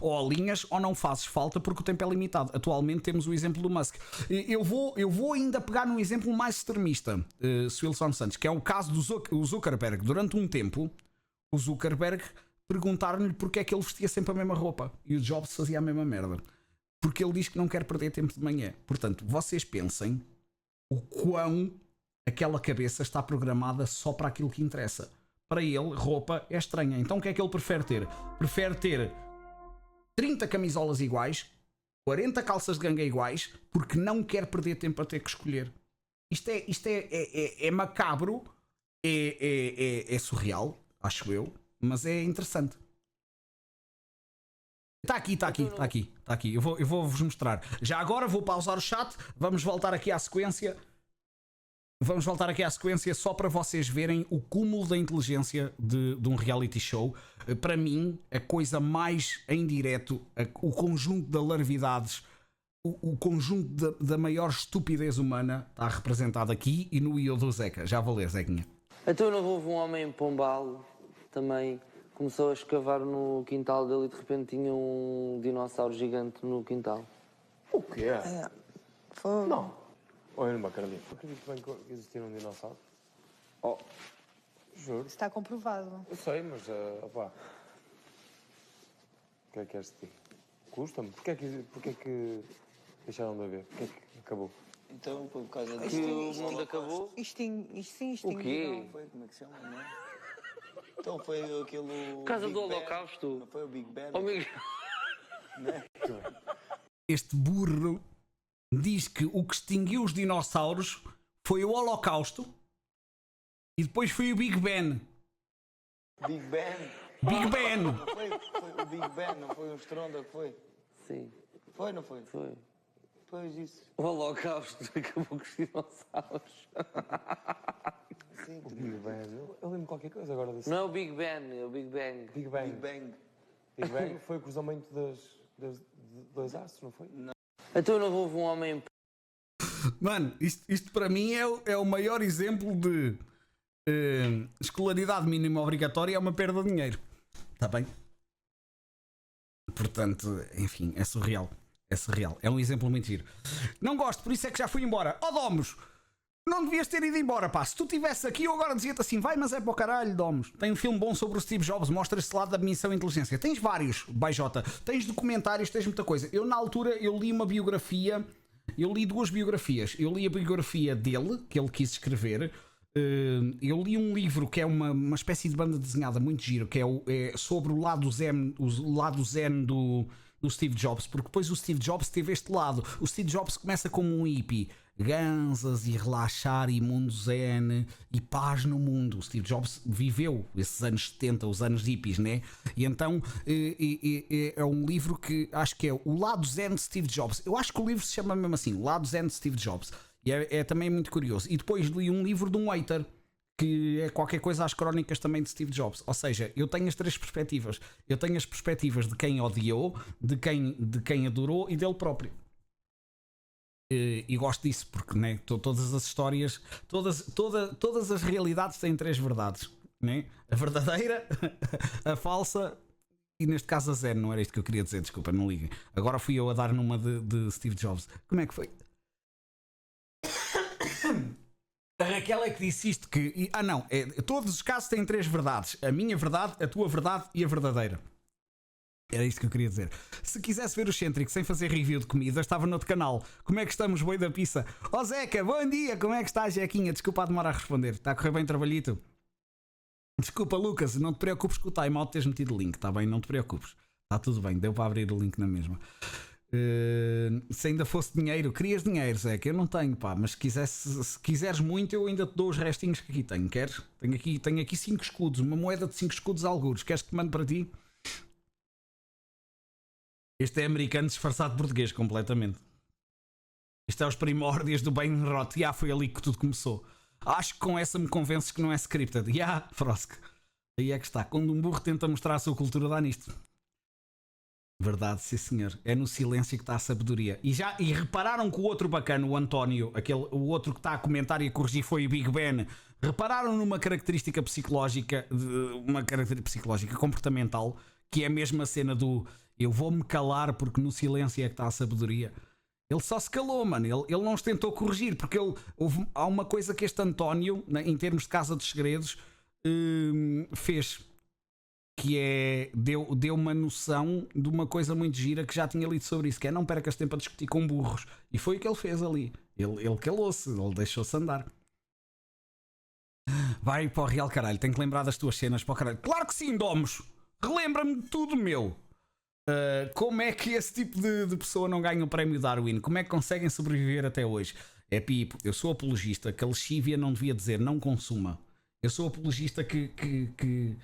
[SPEAKER 1] Ou alinhas ou não fazes falta porque o tempo é limitado. Atualmente temos o exemplo do Musk. Eu vou ainda pegar num exemplo mais extremista, Wilson Santos, que é o caso do Zuckerberg. Durante um tempo, o Zuckerberg perguntaram-lhe porque é que ele vestia sempre a mesma roupa e o Jobs fazia a mesma merda. Porque ele diz que não quer perder tempo de manhã. Portanto, vocês pensem o quão aquela cabeça está programada só para aquilo que interessa. Para ele, roupa é estranha. Então o que é que ele prefere ter? Prefere ter 30 camisolas iguais, 40 calças de ganga iguais, porque não quer perder tempo a ter que escolher. Isto é macabro, é surreal, acho eu, mas é interessante. Está aqui. Eu vou-vos mostrar. Já agora vou pausar o chat, vamos voltar aqui à sequência. Vamos voltar aqui à sequência só para vocês verem o cúmulo da inteligência de um reality show. Para mim, a coisa mais em direto, o conjunto de larvidades, o conjunto da maior estupidez humana está representado aqui e no Io do Zeca. Já vou ler, Zequinha.
[SPEAKER 2] Então não houve um homem em Pombal também começou a escavar no quintal dele e de repente tinha um dinossauro gigante no quintal.
[SPEAKER 3] O quê?
[SPEAKER 4] Foi.
[SPEAKER 3] Não. Olha, não acredito. Eu acredito bem que existia um dinossauro. Oh, juro.
[SPEAKER 4] Está comprovado.
[SPEAKER 3] Eu sei, mas, opá. O que é que és de ti? Custa-me. Porquê é que deixaram de haver? Porquê é que acabou?
[SPEAKER 5] Então, foi por causa
[SPEAKER 2] Que o mundo acabou?
[SPEAKER 4] Isto sim,
[SPEAKER 2] O quê?
[SPEAKER 5] Não foi, como é que se chama, não é? Então foi aquele...
[SPEAKER 2] Por causa
[SPEAKER 5] Big
[SPEAKER 2] do
[SPEAKER 5] Bang.
[SPEAKER 2] Holocausto?
[SPEAKER 5] Não foi o Big Bang?
[SPEAKER 2] Oh, Miguel.
[SPEAKER 5] Não é?
[SPEAKER 1] Este burro diz que o que extinguiu os dinossauros foi o Holocausto e depois foi o Big Ben.
[SPEAKER 5] Big Bang?
[SPEAKER 1] Big Ben!
[SPEAKER 5] Não foi o Big Bang, não foi o estrondo que foi?
[SPEAKER 2] Sim,
[SPEAKER 5] Foi, não foi?
[SPEAKER 2] foi.
[SPEAKER 5] Pois isso.
[SPEAKER 2] O Holocausto acabou com os dinossauros.
[SPEAKER 5] Sim,
[SPEAKER 3] O Big Bang. Eu lembro qualquer coisa agora desse.
[SPEAKER 2] Não é o Big Ben, é o Big Bang.
[SPEAKER 3] Big Bang.
[SPEAKER 5] Big Bang.
[SPEAKER 3] Big Bang foi o cruzamento de dois astros, não foi?
[SPEAKER 2] Então não houve um homem em
[SPEAKER 1] Mano, isto para mim é o maior exemplo de escolaridade mínima obrigatória é uma perda de dinheiro. Está bem? Portanto, enfim, é surreal. É surreal. É um exemplo muito giro. Não gosto, por isso é que já fui embora. Ó Domos, não devias ter ido embora, pá. Se tu estivesse aqui, eu agora dizia-te assim: vai, mas é para o caralho, Domos. Tem um filme bom sobre o Steve Jobs, mostra esse lado da missão e inteligência. Tens vários, Baijota. Tens documentários, tens muita coisa. Eu, na altura, eu li uma biografia. Eu li duas biografias. Eu li a biografia dele, que ele quis escrever. Eu li um livro que é uma espécie de banda desenhada muito giro, que é sobre o lado zen do Steve Jobs, porque depois o Steve Jobs teve este lado. O Steve Jobs começa como um hippie, ganzas e relaxar e mundo zen e paz no mundo. O Steve Jobs viveu esses anos 70, os anos hippies, né? E então é um livro que acho que é o lado zen de Steve Jobs. Eu acho que o livro se chama mesmo assim, o lado zen de Steve Jobs. E é também muito curioso. E depois li um livro de um hater, que é qualquer coisa às crónicas também de Steve Jobs. Ou seja, eu tenho as três perspectivas. Eu tenho as perspectivas de quem odiou, de quem adorou e dele próprio. E gosto disso, porque né, todas as histórias, todas as realidades têm três verdades. Né? A verdadeira, a falsa e neste caso a zero. Não era isto que eu queria dizer, desculpa, não liguem. Agora fui eu a dar numa de Steve Jobs. Como é que foi? A Raquel é que disse isto que... todos os casos têm três verdades. A minha verdade, a tua verdade e a verdadeira. Era isto que eu queria dizer. Se quisesse ver o Cêntrico sem fazer review de comida, estava no outro canal. Como é que estamos, boi da pizza? Ó Zeca, bom dia! Como é que estás, Jequinha? Desculpa a demora a responder. Está a correr bem o trabalhito? Desculpa, Lucas, não te preocupes com o timeout teres metido o link, está bem? Não te preocupes. Está tudo bem, deu para abrir o link na mesma. Se ainda fosse dinheiro, querias dinheiro, Zeca? Eu não tenho, pá, mas se quiseres muito, eu ainda te dou os restinhos que aqui tenho. Queres? Tenho aqui 5 escudos, uma moeda de 5 escudos algures. Queres que te mande para ti? Este é americano disfarçado de português, completamente. Isto é os primórdios do Bane Rot. Foi ali que tudo começou. Acho que com essa me convences que não é scripted. Frosk. Aí é que está. Quando um burro tenta mostrar a sua cultura, dá nisto. Verdade, sim senhor. É no silêncio que está a sabedoria. E repararam que o outro bacana, o António, o outro que está a comentar e a corrigir foi o Big Ben. Repararam numa característica psicológica, comportamental, que é a mesma cena do eu vou-me calar porque no silêncio é que está a sabedoria. Ele só se calou, mano. Ele não os tentou corrigir, porque há uma coisa que este António, em termos de Casa dos Segredos, fez, que é deu uma noção de uma coisa muito gira que já tinha lido sobre isso, que é não percas tempo a discutir com burros. E foi o que ele fez ali. Ele calou-se, ele deixou-se andar. Vai para o real caralho, tenho que lembrar das tuas cenas para o caralho. Claro que sim, Domos! Relembra-me de tudo, meu! Como é que esse tipo de pessoa não ganha o prémio Darwin? Como é que conseguem sobreviver até hoje? É Pipo, eu sou apologista que a lexívia não devia dizer não consuma. Eu sou apologista que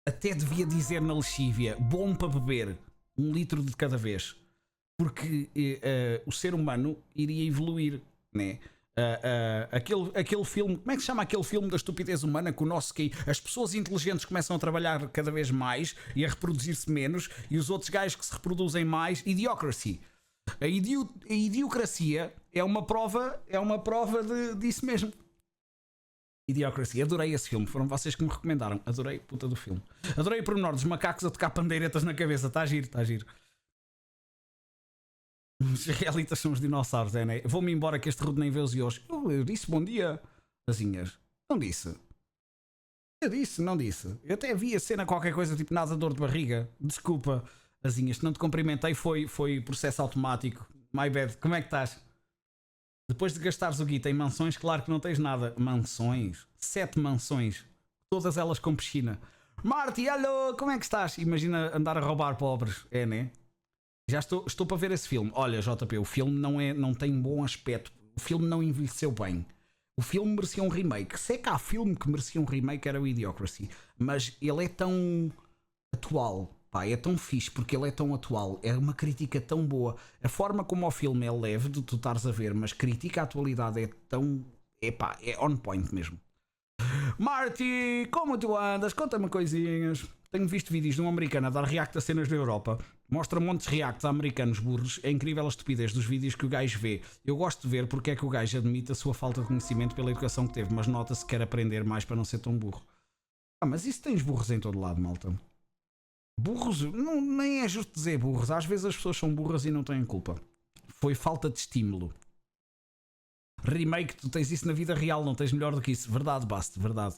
[SPEAKER 1] até devia dizer na lexívia bom para beber, 1 litro de cada vez. Porque o ser humano iria evoluir, né? Aquele filme, como é que se chama aquele filme da estupidez humana que o nosso que as pessoas inteligentes começam a trabalhar cada vez mais e a reproduzir-se menos e os outros gajos que se reproduzem mais? Idiocracy. A idiocracia é uma prova disso mesmo. Idiocracy, adorei esse filme, foram vocês que me recomendaram, adorei, puta do filme. Adorei o pormenor dos macacos a tocar pandeiretas na cabeça, está giro, está giro. Os realitas são os dinossauros, é, né? Vou-me embora que este rude nem vê-os e hoje. Eu disse bom dia, Azinhas. Não disse. Eu disse, não disse. Eu até vi a cena qualquer coisa tipo nada dor de barriga. Desculpa, Azinhas, se não te cumprimentei foi processo automático. My bad. Como é que estás? Depois de gastares o guita em mansões, claro que não tens nada. Mansões? 7 mansões. Todas elas com piscina. Marty, alô, como é que estás? Imagina andar a roubar pobres. É, né? Já estou para ver esse filme. Olha, JP, o filme não tem bom aspecto. O filme não envelheceu bem. O filme merecia um remake. Se é que há filme que merecia um remake era o Idiocracy. Mas ele é tão atual. Pá, é tão fixe porque ele é tão atual. É uma crítica tão boa. A forma como o filme é leve de tu estares a ver, mas critica a atualidade é tão... Epá, é on point mesmo. Marty, como tu andas? Conta-me coisinhas. Tenho visto vídeos de um americano a dar react a cenas da Europa. Mostra montes de reacts a americanos burros. É incrível a estupidez dos vídeos que o gajo vê. Eu gosto de ver porque é que o gajo admite a sua falta de conhecimento pela educação que teve, mas nota-se que quer aprender mais para não ser tão burro. Mas isso tens burros em todo lado, malta. Burros, não, nem é justo dizer burros. Às vezes as pessoas são burras e não têm culpa. Foi falta de estímulo. Remake, tu tens isso na vida real, não tens melhor do que isso. Verdade, Bast, verdade.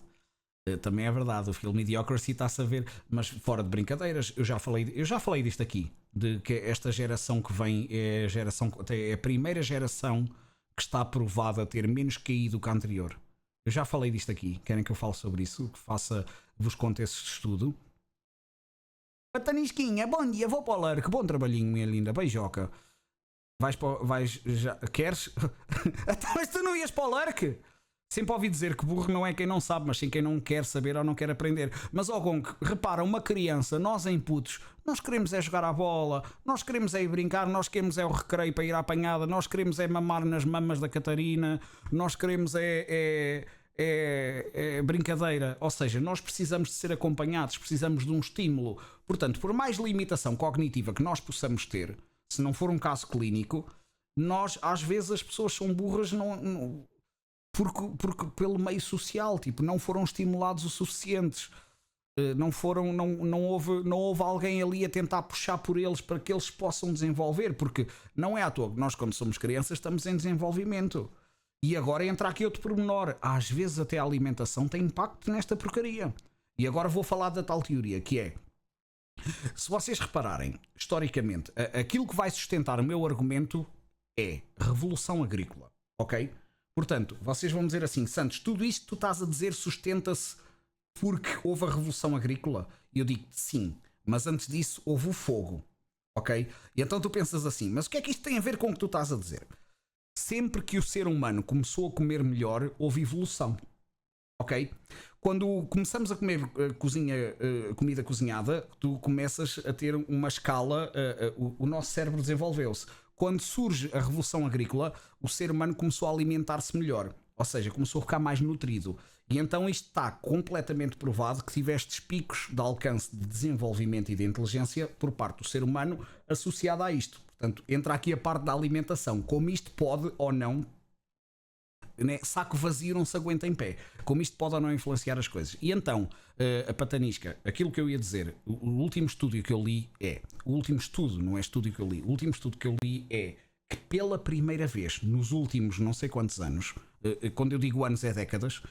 [SPEAKER 1] Também é verdade, o filme Idiocracy está-se a ver, mas fora de brincadeiras, eu já falei disto aqui, de que esta geração que vem é a primeira geração que está aprovada a ter menos QI do que a anterior. Eu já falei disto aqui, querem que eu fale sobre isso, que vos conte esse estudo. Patanisquinha, bom dia, vou para o Lurk, bom trabalhinho, minha linda, beijoca. Queres? Mas tu não ias para o Lurk? Sempre ouvi dizer que burro não é quem não sabe, mas sim quem não quer saber ou não quer aprender. Mas, ó Gonk, repara, uma criança, nós em putos, nós queremos é jogar à bola, nós queremos é ir brincar, nós queremos é o recreio para ir à apanhada, nós queremos é mamar nas mamas da Catarina, nós queremos é brincadeira. Ou seja, nós precisamos de ser acompanhados, precisamos de um estímulo. Portanto, por mais limitação cognitiva que nós possamos ter, se não for um caso clínico, nós, às vezes, as pessoas são burras porque pelo meio social, tipo, não foram estimulados o suficientes, não houve alguém ali a tentar puxar por eles para que eles possam desenvolver, porque não é à toa que nós, quando somos crianças, estamos em desenvolvimento. E agora entra aqui outro pormenor, às vezes até a alimentação tem impacto nesta porcaria. E agora vou falar da tal teoria, que é, se vocês repararem, historicamente, aquilo que vai sustentar o meu argumento é revolução agrícola, ok? Portanto, vocês vão dizer assim, Santos, tudo isto que tu estás a dizer sustenta-se porque houve a revolução agrícola? E eu digo sim, mas antes disso houve o fogo, ok? E então tu pensas assim, mas o que é que isto tem a ver com o que tu estás a dizer? Sempre que o ser humano começou a comer melhor, houve evolução, ok? Quando começamos a comer comida cozinhada, tu começas a ter uma escala, o nosso cérebro desenvolveu-se. Quando surge a revolução agrícola, o ser humano começou a alimentar-se melhor, ou seja, começou a ficar mais nutrido. E então isto está completamente provado que tiveste picos de alcance de desenvolvimento e de inteligência por parte do ser humano associada a isto. Portanto, entra aqui a parte da alimentação, como isto pode ou não, né? Saco vazio não se aguenta em pé, como isto pode ou não influenciar as coisas. E então, a patanisca, aquilo que eu ia dizer, o último estudo que eu li é, o último estudo, não é estudo que eu li, o último estudo que eu li é que pela primeira vez, nos últimos não sei quantos anos, quando eu digo anos é décadas,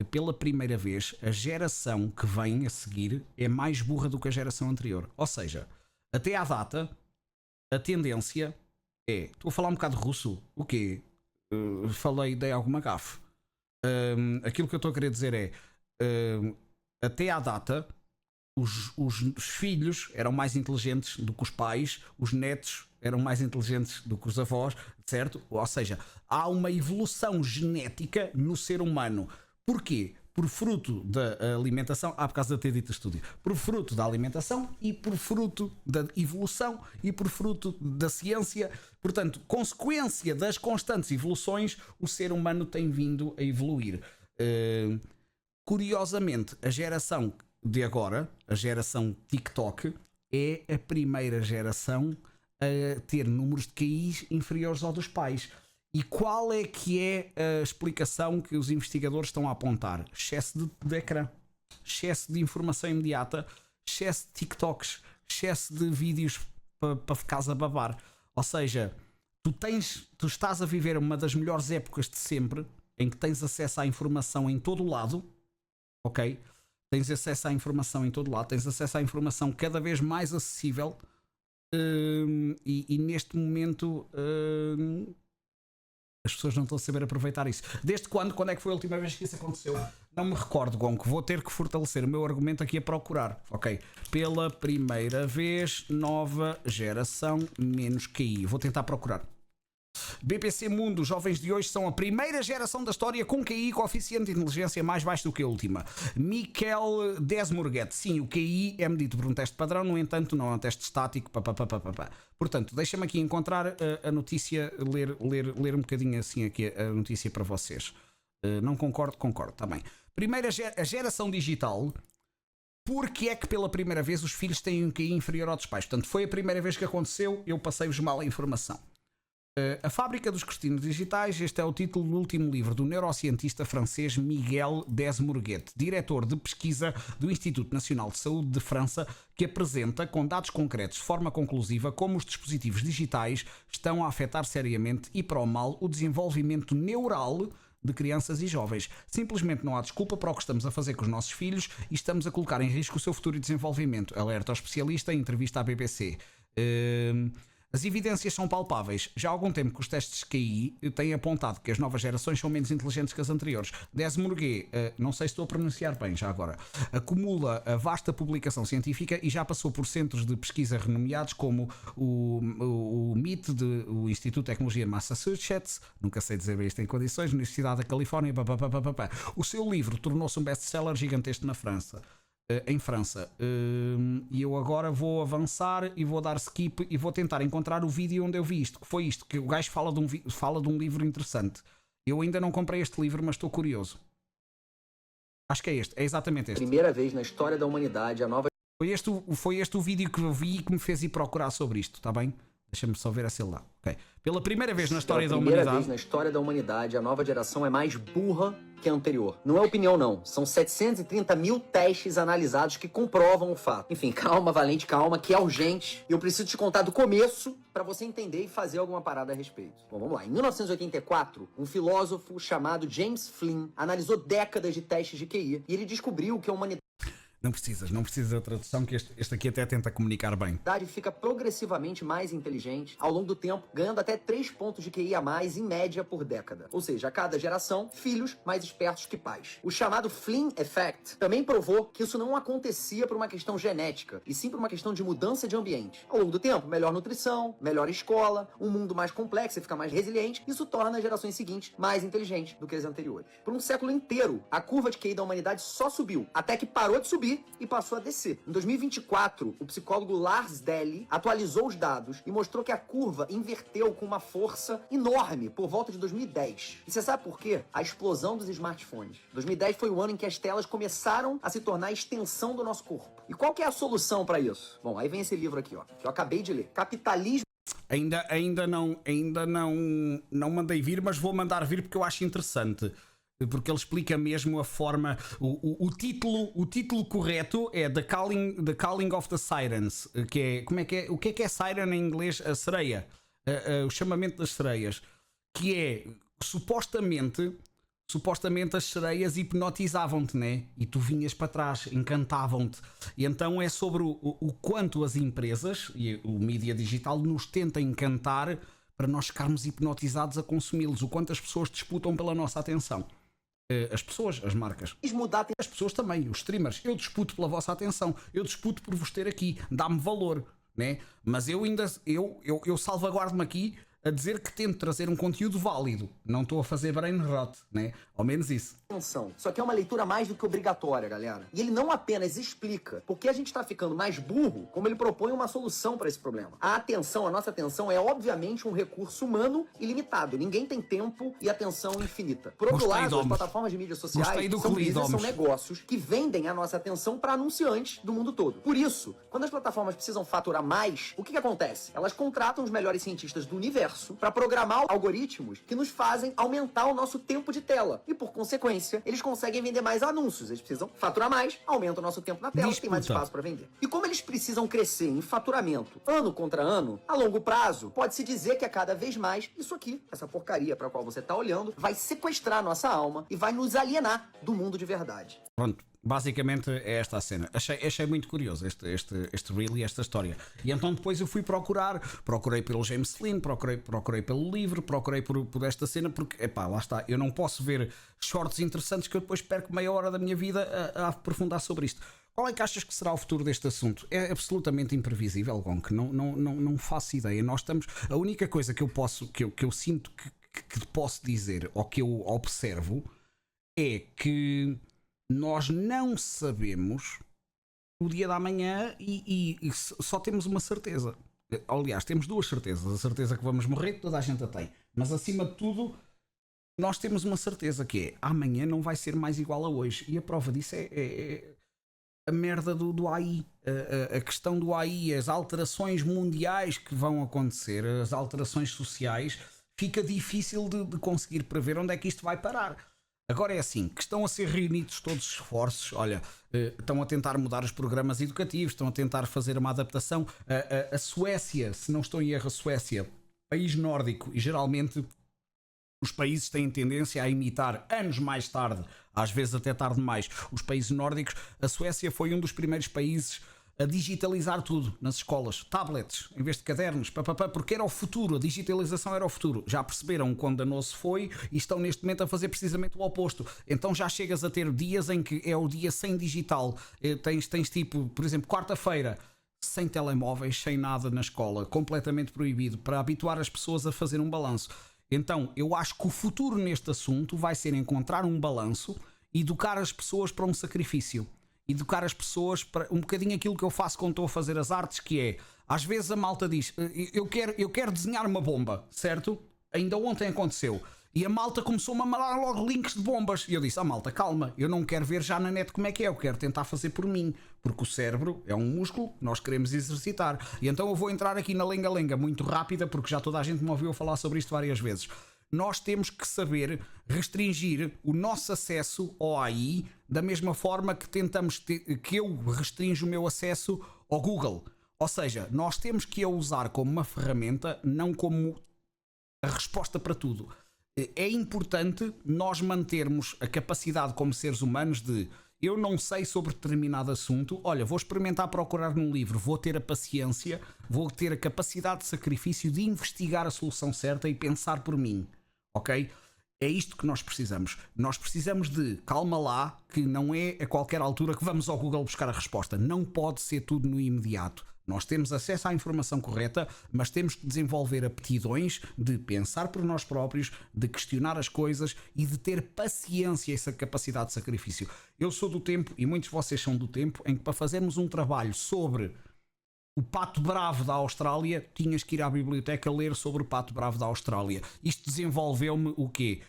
[SPEAKER 1] pela primeira vez a geração que vem a seguir é mais burra do que a geração anterior. Ou seja, até à data, a tendência é, estou a falar um bocado russo, o quê? Dei alguma gafe. Aquilo que eu estou a querer dizer é, até à data, os filhos eram mais inteligentes do que os pais, os netos eram mais inteligentes do que os avós, certo? Ou seja, há uma evolução genética no ser humano. Porquê? Por fruto da alimentação, por causa de ter dito estúdio, por fruto da alimentação e por fruto da evolução e por fruto da ciência. Portanto, consequência das constantes evoluções, o ser humano tem vindo a evoluir. Curiosamente, a geração de agora, a geração TikTok, é a primeira geração a ter números de QI inferiores ao dos pais. E qual é que é a explicação que os investigadores estão a apontar? Excesso de ecrã, excesso de informação imediata, excesso de TikToks, excesso de vídeos para ficares a babar. Ou seja, tu estás a viver uma das melhores épocas de sempre, em que tens acesso à informação em todo o lado, ok? Tens acesso à informação em todo lado, tens acesso à informação cada vez mais acessível, e neste momento as pessoas não estão a saber aproveitar isso. Desde quando? Quando é que foi a última vez que isso aconteceu? Não me recordo, Gonco. Vou ter que fortalecer o meu argumento aqui a procurar. Ok. Pela primeira vez, nova geração menos QI. Vou tentar procurar. BBC Mundo, os jovens de hoje são a primeira geração da história com QI e coeficiente de inteligência mais baixo do que a última. Miquel Desmurguet. Sim, o QI é medido por um teste padrão, no entanto não é um teste estático. Portanto, deixa-me aqui encontrar a notícia, ler um bocadinho assim aqui a notícia para vocês. Não concordo, também. Primeira a geração digital. Porque é que pela primeira vez os filhos têm um QI inferior ao dos pais? Portanto, foi a primeira vez que aconteceu, eu passei-vos mal a informação. A Fábrica dos Cretinos Digitais, este é o título do último livro do neurocientista francês Miguel Desmurguet, diretor de pesquisa do Instituto Nacional de Saúde de França, que apresenta, com dados concretos de forma conclusiva, como os dispositivos digitais estão a afetar seriamente e para o mal o desenvolvimento neural de crianças e jovens. Simplesmente não há desculpa para o que estamos a fazer com os nossos filhos e estamos a colocar em risco o seu futuro e desenvolvimento, alerta ao especialista em entrevista à BBC. As evidências são palpáveis. Já há algum tempo que os testes de QI têm apontado que as novas gerações são menos inteligentes que as anteriores. Desmurguet, não sei se estou a pronunciar bem já agora, acumula a vasta publicação científica e já passou por centros de pesquisa renomeados como o MIT, o Instituto de Tecnologia de Massachusetts, nunca sei dizer bem isto em condições, Universidade da Califórnia, O seu livro tornou-se um best-seller gigantesco em França, e eu agora vou avançar e vou dar skip e vou tentar encontrar o vídeo onde eu vi isto, que foi isto, que o gajo fala de um livro interessante. Eu ainda não comprei este livro, mas estou curioso. Acho que é este, é exatamente este.
[SPEAKER 6] Primeira vez na história da humanidade, a nova...
[SPEAKER 1] Foi este o vídeo que eu vi e que me fez ir procurar sobre isto, está bem? Deixa-me só ver esse lá. Okay. Pela primeira vez na história da humanidade...
[SPEAKER 6] Primeira vez na história da humanidade, a nova geração é mais burra que a anterior. Não é opinião, não. São 730 mil testes analisados que comprovam o fato. Enfim, calma, Valente, calma, que é urgente. E eu preciso te contar do começo para você entender e fazer alguma parada a respeito. Bom, vamos lá. Em 1984, um filósofo chamado James Flynn analisou décadas de testes de QI e ele descobriu que a humanidade...
[SPEAKER 1] Não precisas da tradução, que este aqui até tenta comunicar bem.
[SPEAKER 6] A humanidade fica progressivamente mais inteligente ao longo do tempo, ganhando até 3 pontos de QI a mais em média por década. Ou seja, a cada geração, filhos mais espertos que pais. O chamado Flynn Effect também provou que isso não acontecia por uma questão genética, e sim por uma questão de mudança de ambiente. Ao longo do tempo, melhor nutrição, melhor escola, um mundo mais complexo e fica mais resiliente, isso torna as gerações seguintes mais inteligentes do que as anteriores. Por um século inteiro, a curva de QI da humanidade só subiu, até que parou de subir e passou a descer. Em 2024, o psicólogo Lars Deli atualizou os dados e mostrou que a curva inverteu com uma força enorme por volta de 2010. E você sabe por quê? A explosão dos smartphones. 2010 foi o ano em que as telas começaram a se tornar a extensão do nosso corpo. E qual que é a solução para isso? Bom, aí vem esse livro aqui, ó, que eu acabei de ler. Capitalismo.
[SPEAKER 1] Ainda não mandei vir, mas vou mandar vir porque eu acho interessante. Porque ele explica mesmo a forma. O título correto é The Calling of the Sirens, que é, como é que é? O que é siren em inglês? A sereia, o chamamento das sereias, que é supostamente as sereias hipnotizavam-te, né? E tu vinhas para trás, encantavam-te. E então é sobre o quanto as empresas e o mídia digital nos tenta encantar para nós ficarmos hipnotizados a consumi-los, o quanto as pessoas disputam pela nossa atenção. As pessoas, as marcas.
[SPEAKER 6] Quis mudar
[SPEAKER 1] As pessoas também, os streamers. Eu disputo pela vossa atenção, eu disputo por vos ter aqui, dá-me valor, né? Mas eu ainda, eu salvaguardo-me aqui a dizer que tento trazer um conteúdo válido. Não estou a fazer brain rot, né? Ao menos isso.
[SPEAKER 6] atenção. Isso aqui é uma leitura mais do que obrigatória, galera. E ele não apenas explica porque a gente está ficando mais burro, como ele propõe uma solução para esse problema. A atenção, a nossa atenção é obviamente um recurso humano ilimitado. Ninguém tem tempo e atenção infinita. Por outro lado, as plataformas de mídias sociais são business, são negócios que vendem a nossa atenção para anunciantes do mundo todo. Por isso, quando as plataformas precisam faturar mais, o que acontece? Elas contratam os melhores cientistas do universo para programar algoritmos que nos fazem aumentar o nosso tempo de tela. E por consequência, eles conseguem vender mais anúncios. Eles precisam faturar mais, aumenta o nosso tempo na tela, tem mais espaço para vender. E como eles precisam crescer em faturamento ano contra ano, a longo prazo, pode-se dizer que a cada vez mais, isso aqui, essa porcaria para a qual você está olhando, vai sequestrar a nossa alma e vai nos alienar do mundo de verdade.
[SPEAKER 1] Pronto. Basicamente é esta a cena. Achei muito curioso este reel e esta história. E então depois eu fui procurei pelo James Flynn, procurei pelo livro, procurei por esta cena, porque, epá, lá está, eu não posso ver shorts interessantes que eu depois perco meia hora da minha vida a aprofundar sobre isto. Qual é que achas que será o futuro deste assunto? É absolutamente imprevisível, Gonk. Não faço ideia. Nós estamos. A única coisa que eu sinto que posso dizer, ou que eu observo, é que nós não sabemos o dia da manhã e só temos uma certeza. Aliás, temos duas certezas. A certeza que vamos morrer, toda a gente a tem. Mas acima de tudo, nós temos uma certeza que é amanhã não vai ser mais igual a hoje. E a prova disso é a merda do AI. A questão do AI, as alterações mundiais que vão acontecer, as alterações sociais, fica difícil de conseguir prever onde é que isto vai parar. Agora é assim, que estão a ser reunidos todos os esforços, olha, estão a tentar mudar os programas educativos, estão a tentar fazer uma adaptação. A Suécia, se não estou em erro, a Suécia, país nórdico, e geralmente os países têm tendência a imitar anos mais tarde, às vezes até tarde demais, os países nórdicos. A Suécia foi um dos primeiros países a digitalizar tudo nas escolas, tablets em vez de cadernos, porque era o futuro, a digitalização era o futuro. Já perceberam quando danoso foi e estão neste momento a fazer precisamente o oposto. Então já chegas a ter dias em que é o dia sem digital. Tens tipo, por exemplo, quarta-feira sem telemóveis, sem nada na escola, completamente proibido, para habituar as pessoas a fazer um balanço. Então eu acho que o futuro neste assunto vai ser encontrar um balanço e educar as pessoas para um sacrifício. Educar as pessoas para um bocadinho aquilo que eu faço quando estou a fazer as artes, que é, às vezes a malta diz, eu quero desenhar uma bomba, certo? Ainda ontem aconteceu. E a malta começou-me a mandar logo links de bombas. E eu disse, malta, calma, eu não quero ver já na net como é que é, eu quero tentar fazer por mim. Porque o cérebro é um músculo que nós queremos exercitar. E então eu vou entrar aqui na lenga-lenga muito rápida, porque já toda a gente me ouviu falar sobre isto várias vezes. Nós temos que saber restringir o nosso acesso ao AI da mesma forma que que eu restringo o meu acesso ao Google. Ou seja, nós temos que a usar como uma ferramenta, não como a resposta para tudo. É importante nós mantermos a capacidade como seres humanos de, eu não sei sobre determinado assunto, olha, vou experimentar procurar num livro, vou ter a paciência, vou ter a capacidade de sacrifício de investigar a solução certa e pensar por mim. Ok? É isto que nós precisamos. Nós precisamos de, calma lá, que não é a qualquer altura que vamos ao Google buscar a resposta. Não pode ser tudo no imediato. Nós temos acesso à informação correta, mas temos que desenvolver aptidões de pensar por nós próprios, de questionar as coisas e de ter paciência, essa capacidade de sacrifício. Eu sou do tempo, e muitos de vocês são do tempo, em que para fazermos um trabalho sobre o pato bravo da Austrália, tinhas que ir à biblioteca ler sobre o pato bravo da Austrália. Isto desenvolveu-me o quê?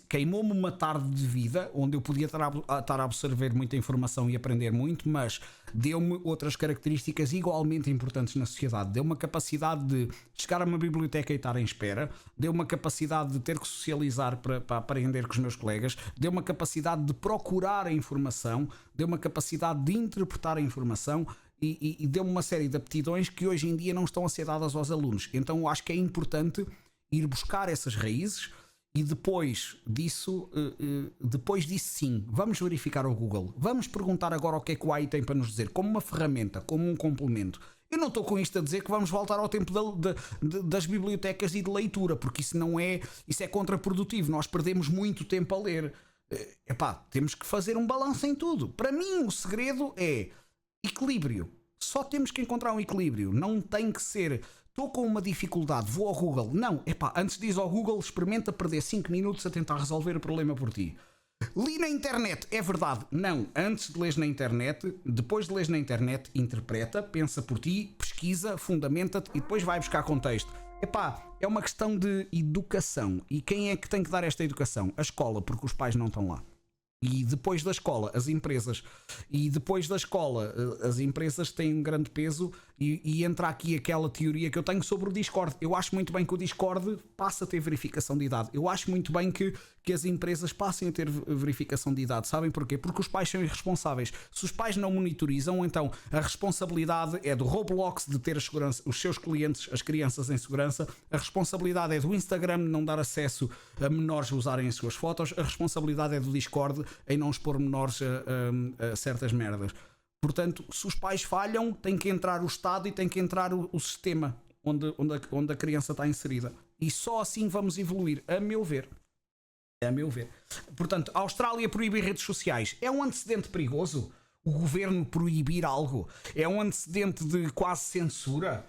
[SPEAKER 1] Queimou-me uma tarde de vida onde eu podia estar a absorver muita informação e aprender muito, mas deu-me outras características igualmente importantes na sociedade. Deu-me a capacidade de chegar a uma biblioteca e estar em espera, deu-me a capacidade de ter que socializar para aprender com os meus colegas, deu-me a capacidade de procurar a informação, deu-me a capacidade de interpretar a informação e deu-me uma série de aptidões que hoje em dia não estão a ser dadas aos alunos. Então eu acho que é importante ir buscar essas raízes. E depois disso sim, vamos verificar o Google. Vamos perguntar agora o que é que o AI tem para nos dizer, como uma ferramenta, como um complemento. Eu não estou com isto a dizer que vamos voltar ao tempo das bibliotecas e de leitura, porque isso é contraprodutivo. Nós perdemos muito tempo a ler. epá, temos que fazer um balanço em tudo. Para mim o segredo é equilíbrio. Só temos que encontrar um equilíbrio. Não tem que ser, estou com uma dificuldade, vou ao Google. Não, epá, antes diz ao Google, experimenta perder 5 minutos a tentar resolver o problema por ti. Li na internet, é verdade. Não, antes de ler na internet, depois de ler na internet, interpreta, pensa por ti, pesquisa, fundamenta-te e depois vai buscar contexto. Epá, é uma questão de educação. E quem é que tem que dar esta educação? A escola, porque os pais não estão lá. E depois da escola, as empresas. E depois da escola, as empresas têm um grande peso. E entra aqui aquela teoria que eu tenho sobre o Discord. Eu acho muito bem que o Discord passe a ter verificação de idade. Eu acho muito bem que as empresas passem a ter verificação de idade. Sabem porquê? Porque os pais são irresponsáveis. Se os pais não monitorizam, então a responsabilidade é do Roblox de ter os seus clientes, as crianças, em segurança. A responsabilidade é do Instagram não dar acesso a menores a usarem as suas fotos. A responsabilidade é do Discord em não expor menores a certas merdas. Portanto, se os pais falham, tem que entrar o Estado e tem que entrar o sistema onde a criança está inserida. E só assim vamos evoluir, a meu ver. A meu ver. Portanto, a Austrália proíbe redes sociais. É um antecedente perigoso? O governo proibir algo? É um antecedente de quase censura?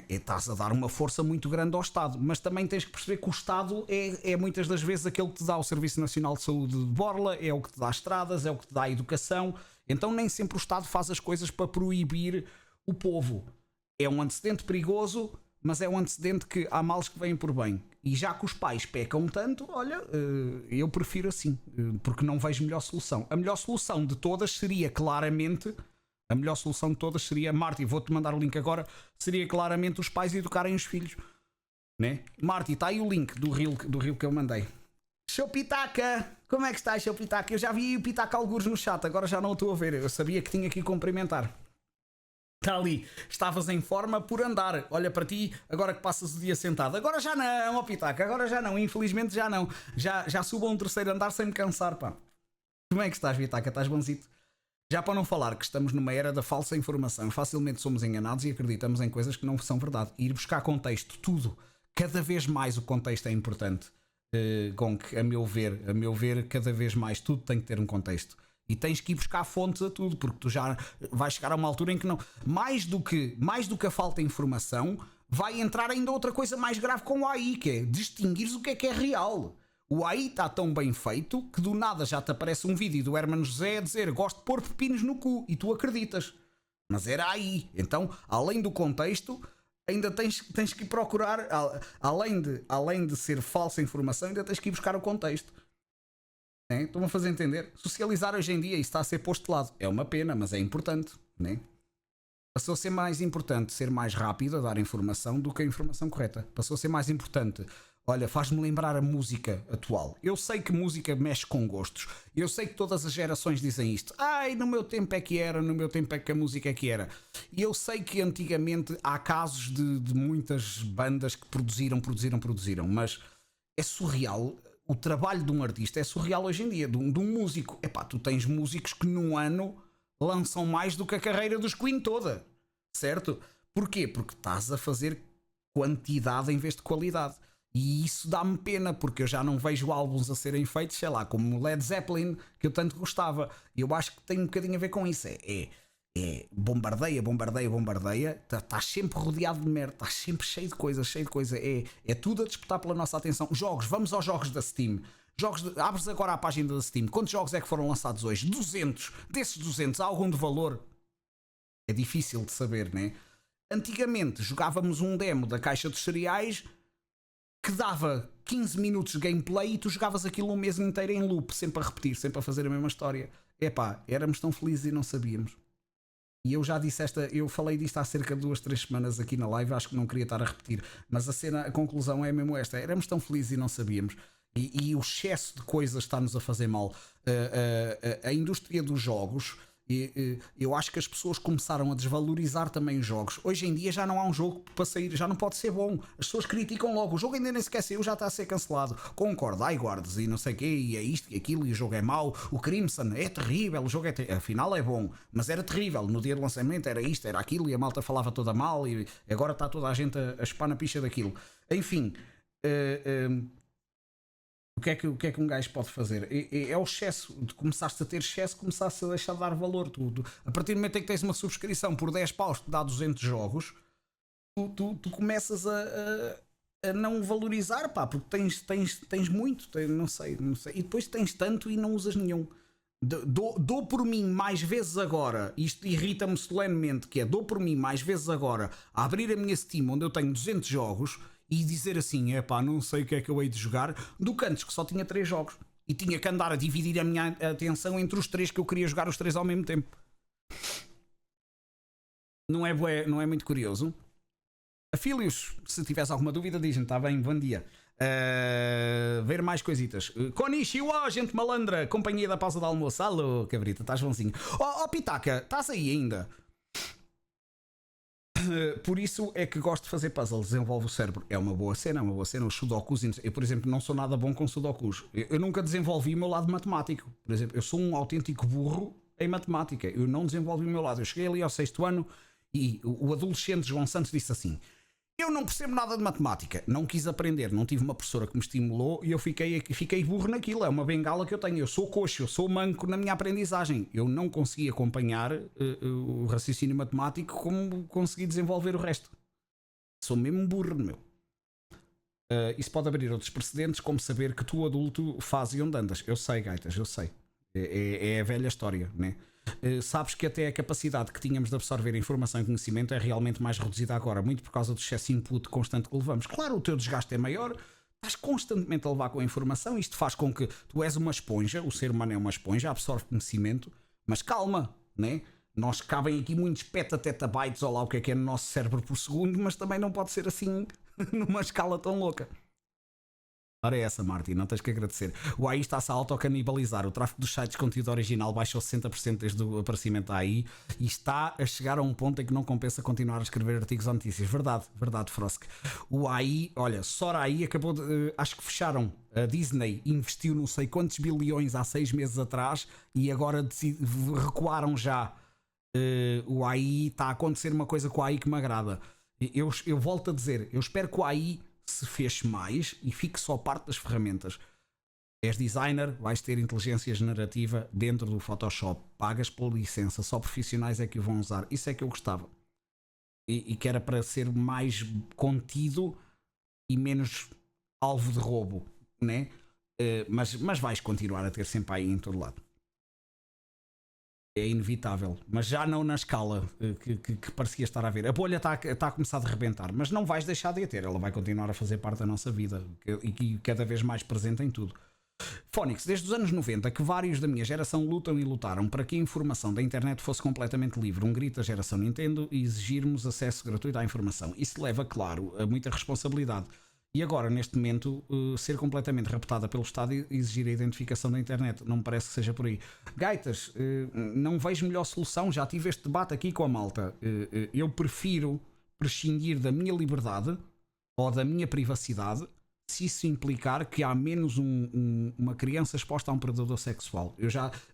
[SPEAKER 1] Estás a dar uma força muito grande ao Estado, mas também tens que perceber que o Estado é muitas das vezes aquele que te dá o Serviço Nacional de Saúde de borla, é o que te dá estradas, é o que te dá a educação. Então nem sempre o Estado faz as coisas para proibir o povo. É um antecedente perigoso, mas é um antecedente que há males que vêm por bem. E já que os pais pecam tanto, olha, eu prefiro assim, porque não vejo melhor solução. A melhor solução de todas seria claramente... A melhor solução de todas seria, Marty, vou-te mandar o link agora, seria claramente os pais educarem os filhos. Né? Marty, está aí o link do reel que eu mandei. Seu Pitaca! Como é que estás, seu Pitaca? Eu já vi o Pitaca algures no chat, agora já não o estou a ver. Eu sabia que tinha que ir cumprimentar. Está ali. Estavas em forma por andar. Olha para ti, agora que passas o dia sentado. Agora já não, ó Pitaca, agora já não. Infelizmente já não. Já subo a um terceiro andar sem me cansar, pá. Como é que estás, Pitaca? Estás bonzito? Já para não falar que estamos numa era da falsa informação, facilmente somos enganados e acreditamos em coisas que não são verdade. Ir buscar contexto, tudo. Cada vez mais o contexto é importante. Gonk, a meu ver, cada vez mais tudo tem que ter um contexto. E tens que ir buscar fontes a tudo, porque tu já vais chegar a uma altura em que não. Mais do que a falta de informação, vai entrar ainda outra coisa mais grave com o AI, que é distinguires o que é real. O AI está tão bem feito que do nada já te aparece um vídeo do Hermano José a dizer gosto de pôr pepinos no cu e tu acreditas. Mas era AI. Então, além do contexto, ainda tens que procurar, além de ser falsa informação, ainda tens que ir buscar o contexto. Estão-me a fazer entender? Socializar hoje em dia, isso está a ser posto de lado. É uma pena, mas é importante. Né? Passou a ser mais importante ser mais rápido a dar informação do que a informação correta. Passou a ser mais importante. Olha, faz-me lembrar a música atual. Eu sei que música mexe com gostos. Eu sei que todas as gerações dizem isto. Ai, no meu tempo é que era, no meu tempo é que a música é que era. E eu sei que antigamente há casos de muitas bandas que produziram. Mas é surreal. O trabalho de um artista é surreal hoje em dia. De um músico. Epá, tu tens músicos que num ano lançam mais do que a carreira dos Queen toda. Certo? Porquê? Porque estás a fazer quantidade em vez de qualidade. E isso dá-me pena, porque eu já não vejo álbuns a serem feitos, sei lá, como Led Zeppelin, que eu tanto gostava. E eu acho que tem um bocadinho a ver com isso. Bombardeia. Estás sempre rodeado de merda, estás sempre cheio de coisa. É tudo a disputar pela nossa atenção. Jogos, vamos aos jogos da Steam. Abres agora a página da Steam. Quantos jogos é que foram lançados hoje? 200. Desses 200, há algum de valor? É difícil de saber, né? Antigamente jogávamos um demo da caixa dos cereais que dava 15 minutos de gameplay e tu jogavas aquilo um mês inteiro em loop, sempre a repetir, sempre a fazer a mesma história. Epá, éramos tão felizes e não sabíamos. E eu já disse eu falei disto há cerca de 2-3 semanas aqui na live, acho que não queria estar a repetir, mas a conclusão é mesmo esta: éramos tão felizes e não sabíamos. E o excesso de coisas está-nos a fazer mal. A indústria dos jogos, eu acho que as pessoas começaram a desvalorizar também os jogos. Hoje em dia já não há um jogo para sair, já não pode ser bom. As pessoas criticam logo, o jogo ainda nem sequer saiu, já está a ser cancelado. Concordo, guardas e não sei o quê, e é isto e aquilo, e o jogo é mau. O Crimson é terrível, o jogo afinal é bom, mas era terrível. No dia de lançamento era isto, era aquilo, e a malta falava toda mal, e agora está toda a gente a chupar na picha daquilo. Enfim, o que é que um gajo pode fazer? É o excesso. De começaste a ter excesso, começaste a deixar de dar valor. A partir do momento em que tens uma subscrição por 10 paus que dá 200 jogos, tu começas a não valorizar, pá, porque tens muito, não sei. E depois tens tanto e não usas nenhum. Dou por mim mais vezes agora, isto irrita-me solenemente, que é dou por mim mais vezes agora a abrir a minha Steam onde eu tenho 200 jogos e dizer assim, não sei o que é que eu hei de jogar, do que antes que só tinha 3 jogos e tinha que andar a dividir a minha atenção entre os 3 que eu queria jogar os 3 ao mesmo tempo. Não é muito curioso? Afílios, se tivesse alguma dúvida, diz-me, está bem, bom dia. Ver mais coisitas. Konnichiwa, gente malandra, companhia da pausa de almoço. Alô, cabrita, estás bonzinho. Pitaca, estás aí ainda? Por isso é que gosto de fazer puzzles, desenvolve o cérebro. É uma boa cena, Os sudokus, eu, por exemplo, não sou nada bom com sudokus. Eu nunca desenvolvi o meu lado matemático. Por exemplo, eu sou um autêntico burro em matemática. Eu não desenvolvi o meu lado. Eu cheguei ali ao 6º ano e o adolescente João Santos disse assim: eu não percebo nada de matemática, não quis aprender, não tive uma professora que me estimulou e eu fiquei burro naquilo. É uma bengala que eu tenho. Eu sou coxo, eu sou manco na minha aprendizagem. Eu não consegui acompanhar o raciocínio matemático como consegui desenvolver o resto. Sou mesmo burro, meu. Isso pode abrir outros precedentes, como saber que tu, adulto, fazes e onde andas. Eu sei, gaitas, eu sei. É a velha história, né? Sabes que até a capacidade que tínhamos de absorver informação e conhecimento é realmente mais reduzida agora, muito por causa do excesso de input constante que levamos. Claro, o teu desgaste é maior, estás constantemente a levar com a informação, isto faz com que tu és uma esponja, o ser humano é uma esponja, absorve conhecimento, mas calma, né? Nós cabem aqui muitos petatetabytes ou lá o que é no nosso cérebro por segundo, mas também não pode ser assim numa escala tão louca. Ora é essa, Martin, não tens que agradecer. O AI está-se a autocanibalizar. O tráfego dos sites de conteúdo original baixou 60% desde o aparecimento da AI e está a chegar a um ponto em que não compensa continuar a escrever artigos ou notícias. Verdade, Frosk. O AI, olha, só a AI acabou de... acho que fecharam. A Disney investiu não sei quantos bilhões há 6 meses atrás e agora recuaram já. O AI, está a acontecer uma coisa com o AI que me agrada. Eu volto a dizer, eu espero que o AI se feche mais e fique só parte das ferramentas. És designer, vais ter inteligência generativa dentro do Photoshop, pagas pela licença, só profissionais é que o vão usar. Isso é que eu gostava e que era para ser mais contido e menos alvo de roubo, né? Mas vais continuar a ter sempre aí em todo lado. É inevitável, mas já não na escala que parecia estar a ver. A bolha está a começar a rebentar, mas não vais deixar de a ter. Ela vai continuar a fazer parte da nossa vida e cada vez mais presente em tudo. Phonics, desde os anos 90 que vários da minha geração lutam e lutaram para que a informação da internet fosse completamente livre. Um grito da geração Nintendo e exigirmos acesso gratuito à informação. Isso leva, claro, a muita responsabilidade. E agora, neste momento, ser completamente raptada pelo Estado e exigir a identificação da internet. Não me parece que seja por aí. Gaitas, não vejo melhor solução. Já tive este debate aqui com a malta. Eu prefiro prescindir da minha liberdade ou da minha privacidade se isso implicar que há menos uma criança exposta a um predador sexual.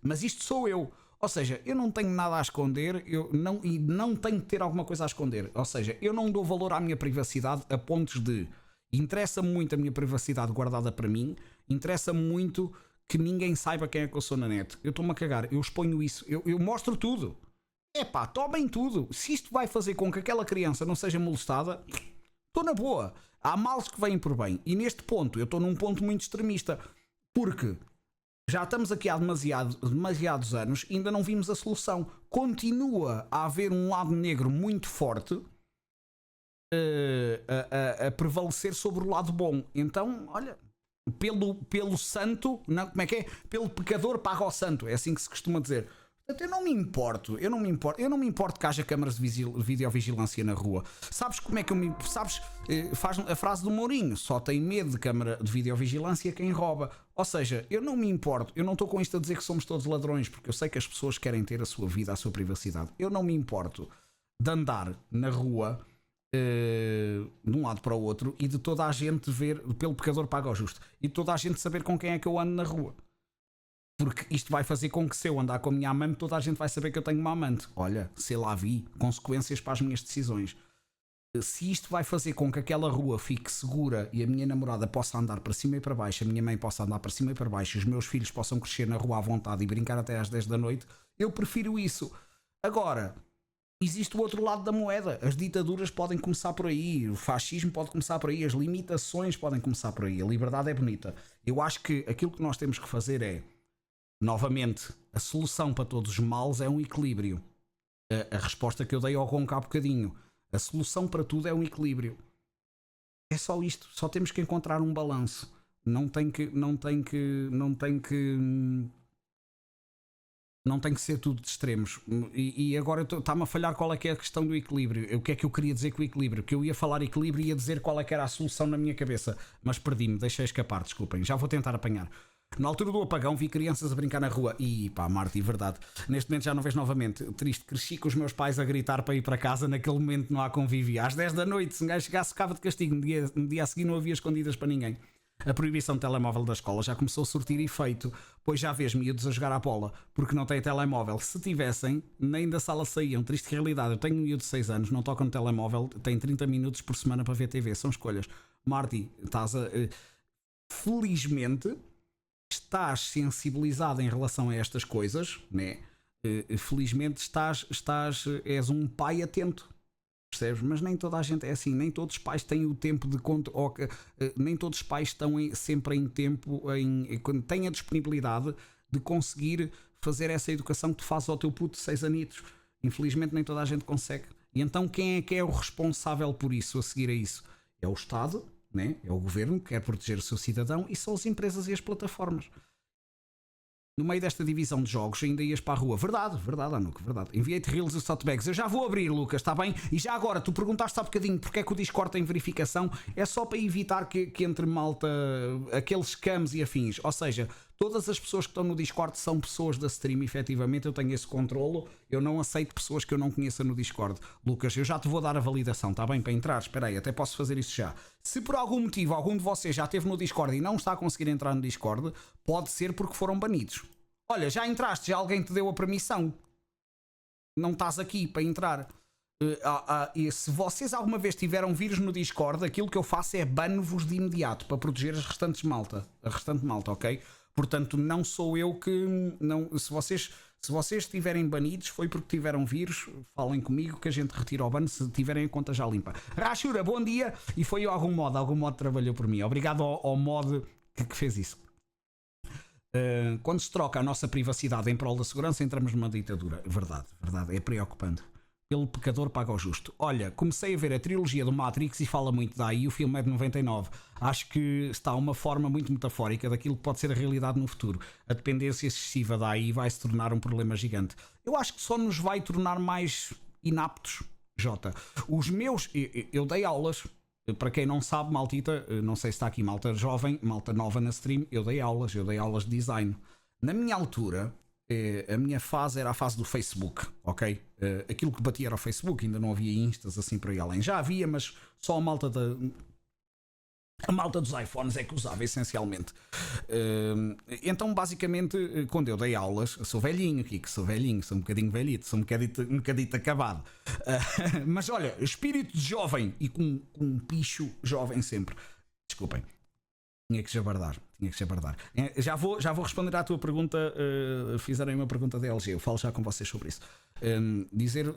[SPEAKER 1] Mas isto sou eu. Ou seja, eu não tenho nada a esconder e não tenho que ter alguma coisa a esconder. Ou seja, eu não dou valor à minha privacidade a pontos de... Interessa-me muito a minha privacidade guardada para mim. Interessa-me muito que ninguém saiba quem é que eu sou na net. Eu estou-me a cagar, eu exponho isso, eu mostro tudo. Tomem tudo. Se isto vai fazer com que aquela criança não seja molestada, estou na boa. Há males que vêm por bem. E neste ponto, eu estou num ponto muito extremista. Porque já estamos aqui há demasiados anos e ainda não vimos a solução. Continua a haver um lado negro muito forte a prevalecer sobre o lado bom. Então, olha, pelo santo, não, como é que é? Pelo pecador paga ao santo, é assim que se costuma dizer. Portanto, eu não me importo que haja câmaras de videovigilância na rua. Sabes como é que faz a frase do Mourinho, só tem medo de câmara de videovigilância quem rouba. Ou seja, eu não me importo, eu não estou com isto a dizer que somos todos ladrões, porque eu sei que as pessoas querem ter a sua vida, a sua privacidade. Eu não me importo de andar na rua de um lado para o outro e de toda a gente ver, pelo pecador paga ao justo, e de toda a gente saber com quem é que eu ando na rua, porque isto vai fazer com que, se eu andar com a minha amante, toda a gente vai saber que eu tenho uma amante. Olha, sei lá, vi consequências para as minhas decisões. Se isto vai fazer com que aquela rua fique segura e a minha namorada possa andar para cima e para baixo, a minha mãe possa andar para cima e para baixo, os meus filhos possam crescer na rua à vontade e brincar até às 10 da noite, eu prefiro isso. Agora, existe o outro lado da moeda. As ditaduras podem começar por aí, o fascismo pode começar por aí, as limitações podem começar por aí. A liberdade é bonita. Eu acho que aquilo que nós temos que fazer é, novamente, a solução para todos os males é um equilíbrio. A resposta que eu dei ao Ronco há bocadinho. A solução para tudo é um equilíbrio. É só isto. Só temos que encontrar um balanço. Não tem que ser tudo de extremos. E agora está-me a falhar qual é que é a questão do equilíbrio. O que é que eu queria dizer com o equilíbrio? Que eu ia falar equilíbrio e ia dizer qual é que era a solução na minha cabeça. Mas perdi-me, deixei escapar, desculpem. Já vou tentar apanhar. Na altura do apagão vi crianças a brincar na rua. E pá, Marti, verdade. Neste momento já não vejo novamente. Triste, cresci com os meus pais a gritar para ir para casa. Naquele momento não há convívio. Às 10 da noite, se um gajo chegasse, ficava de castigo. No dia a seguir não havia escondidas para ninguém. A proibição de telemóvel da escola já começou a surtir efeito, pois já vês miúdos a jogar à bola, porque não têm telemóvel. Se tivessem, nem da sala saíam. Triste realidade. Eu tenho um miúdo de 6 anos, não toca no telemóvel, tem 30 minutos por semana para ver TV. São escolhas. Marti, felizmente estás sensibilizado em relação a estas coisas, né? Felizmente és um pai atento. Percebes? Mas nem toda a gente é assim, nem todos os pais têm o tempo de conta, nem todos os pais estão sempre em tempo, quando têm a disponibilidade de conseguir fazer essa educação que tu fazes ao teu puto de 6 anitos. Infelizmente nem toda a gente consegue. E então quem é que é o responsável por isso, a seguir a isso? É o Estado, né? É o Governo que quer proteger o seu cidadão, e são as empresas e as plataformas. No meio desta divisão de jogos ainda ias para a rua. Verdade, Anuco, verdade. Enviei-te reels e softbags. Eu já vou abrir, Lucas, está bem? E já agora, tu perguntaste há bocadinho porque é que o Discord tem verificação. É só para evitar que entre malta, aqueles scams e afins. Ou seja, todas as pessoas que estão no Discord são pessoas da stream, efetivamente. Eu tenho esse controlo. Eu não aceito pessoas que eu não conheça no Discord. Lucas, eu já te vou dar a validação, está bem? Para entrar, espera aí, até posso fazer isso já. Se por algum motivo algum de vocês já esteve no Discord e não está a conseguir entrar no Discord, pode ser porque foram banidos. Olha, já entraste, já alguém te deu a permissão. Não estás aqui para entrar. E se vocês alguma vez tiveram vírus no Discord, aquilo que eu faço é bano-vos de imediato para proteger as restantes malta. A restante malta, ok? Portanto, não sou eu que... Não, se vocês estiverem banidos, foi porque tiveram vírus. Falem comigo que a gente retira o ban se tiverem a conta já limpa. Rachura, bom dia. E foi algum mod trabalhou por mim. Obrigado ao mod que fez isso. Quando se troca a nossa privacidade em prol da segurança, entramos numa ditadura. Verdade, é preocupante. Pelo pecador paga o justo. Olha, comecei a ver a trilogia do Matrix e fala muito daí. O filme é de 99. Acho que está uma forma muito metafórica daquilo que pode ser a realidade no futuro. A dependência excessiva daí vai se tornar um problema gigante. Eu acho que só nos vai tornar mais inaptos, Jota. Eu dei aulas. Para quem não sabe, maltita, não sei se está aqui malta jovem, malta nova na stream, eu dei aulas de design. Na minha altura, a minha fase era a fase do Facebook, ok? Aquilo que batia era o Facebook, ainda não havia instas assim por aí além. Já havia, mas só a malta dos iPhones é que usava essencialmente. Então basicamente quando eu dei aulas, eu sou velhinho aqui, sou um bocadinho velhito, sou um bocadito acabado, mas olha, espírito de jovem e com um picho jovem sempre. Desculpem, tinha que jabardar. Já vou responder à tua pergunta. Fizerem uma pergunta da LG, eu falo já com vocês sobre isso. Dizer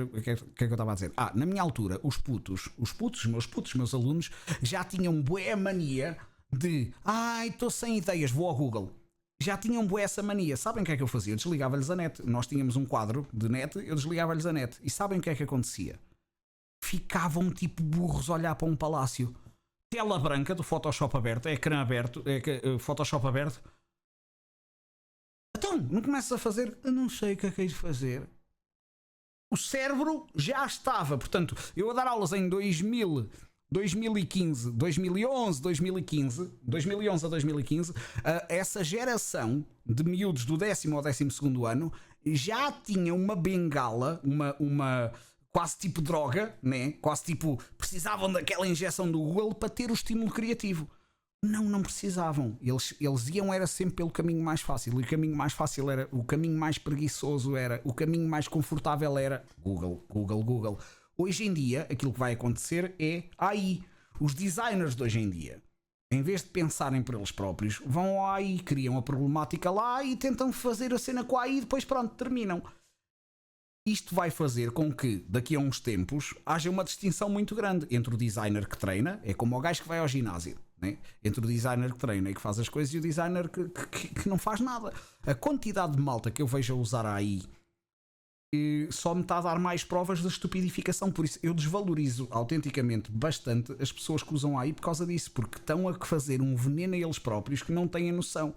[SPEAKER 1] o que é que eu estava a dizer. Na minha altura, meus alunos já tinham bué mania de estou sem ideias, vou ao Google. Já tinham bué essa mania. Sabem o que é que eu fazia? Eu desligava-lhes a net. Nós tínhamos um quadro de net, eu desligava-lhes a net. E sabem o que é que acontecia? Ficavam tipo burros a olhar para um palácio. Tela branca do Photoshop aberto, ecrã aberto, Photoshop aberto. Então, não começas a fazer? Eu não sei o que é de fazer. O cérebro já estava. Portanto, eu a dar aulas em 2011 a 2015, essa geração de miúdos do 10º ao 12º ano já tinha uma bengala, uma quase tipo droga, né? Quase tipo, precisavam daquela injeção do Google para ter o estímulo criativo. Não precisavam. Eles iam era sempre pelo caminho mais fácil. E o caminho mais fácil era, o caminho mais preguiçoso era, o caminho mais confortável era Google. Hoje em dia, aquilo que vai acontecer é AI. Os designers de hoje em dia, em vez de pensarem por eles próprios, vão à AI, criam a problemática lá e tentam fazer a cena com a AI e depois pronto, terminam. Isto vai fazer com que, daqui a uns tempos, haja uma distinção muito grande entre o designer que treina, é como o gajo que vai ao ginásio, né? Entre o designer que treina e que faz as coisas e o designer que não faz nada. A quantidade de malta que eu vejo a usar a AI só me está a dar mais provas da estupidificação. Por isso eu desvalorizo autenticamente bastante as pessoas que usam a AI por causa disso, porque estão a fazer um veneno a eles próprios que não têm a noção.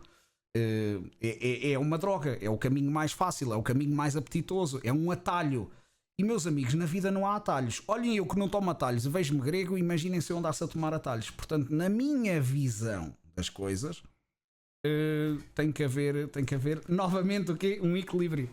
[SPEAKER 1] É uma droga, é o caminho mais fácil, é o caminho mais apetitoso, é um atalho. E meus amigos, na vida não há atalhos. Olhem, eu que não tomo atalhos, vejo-me grego, imaginem se eu andasse a tomar atalhos. Portanto, na minha visão das coisas, tem que haver novamente o quê? Um equilíbrio.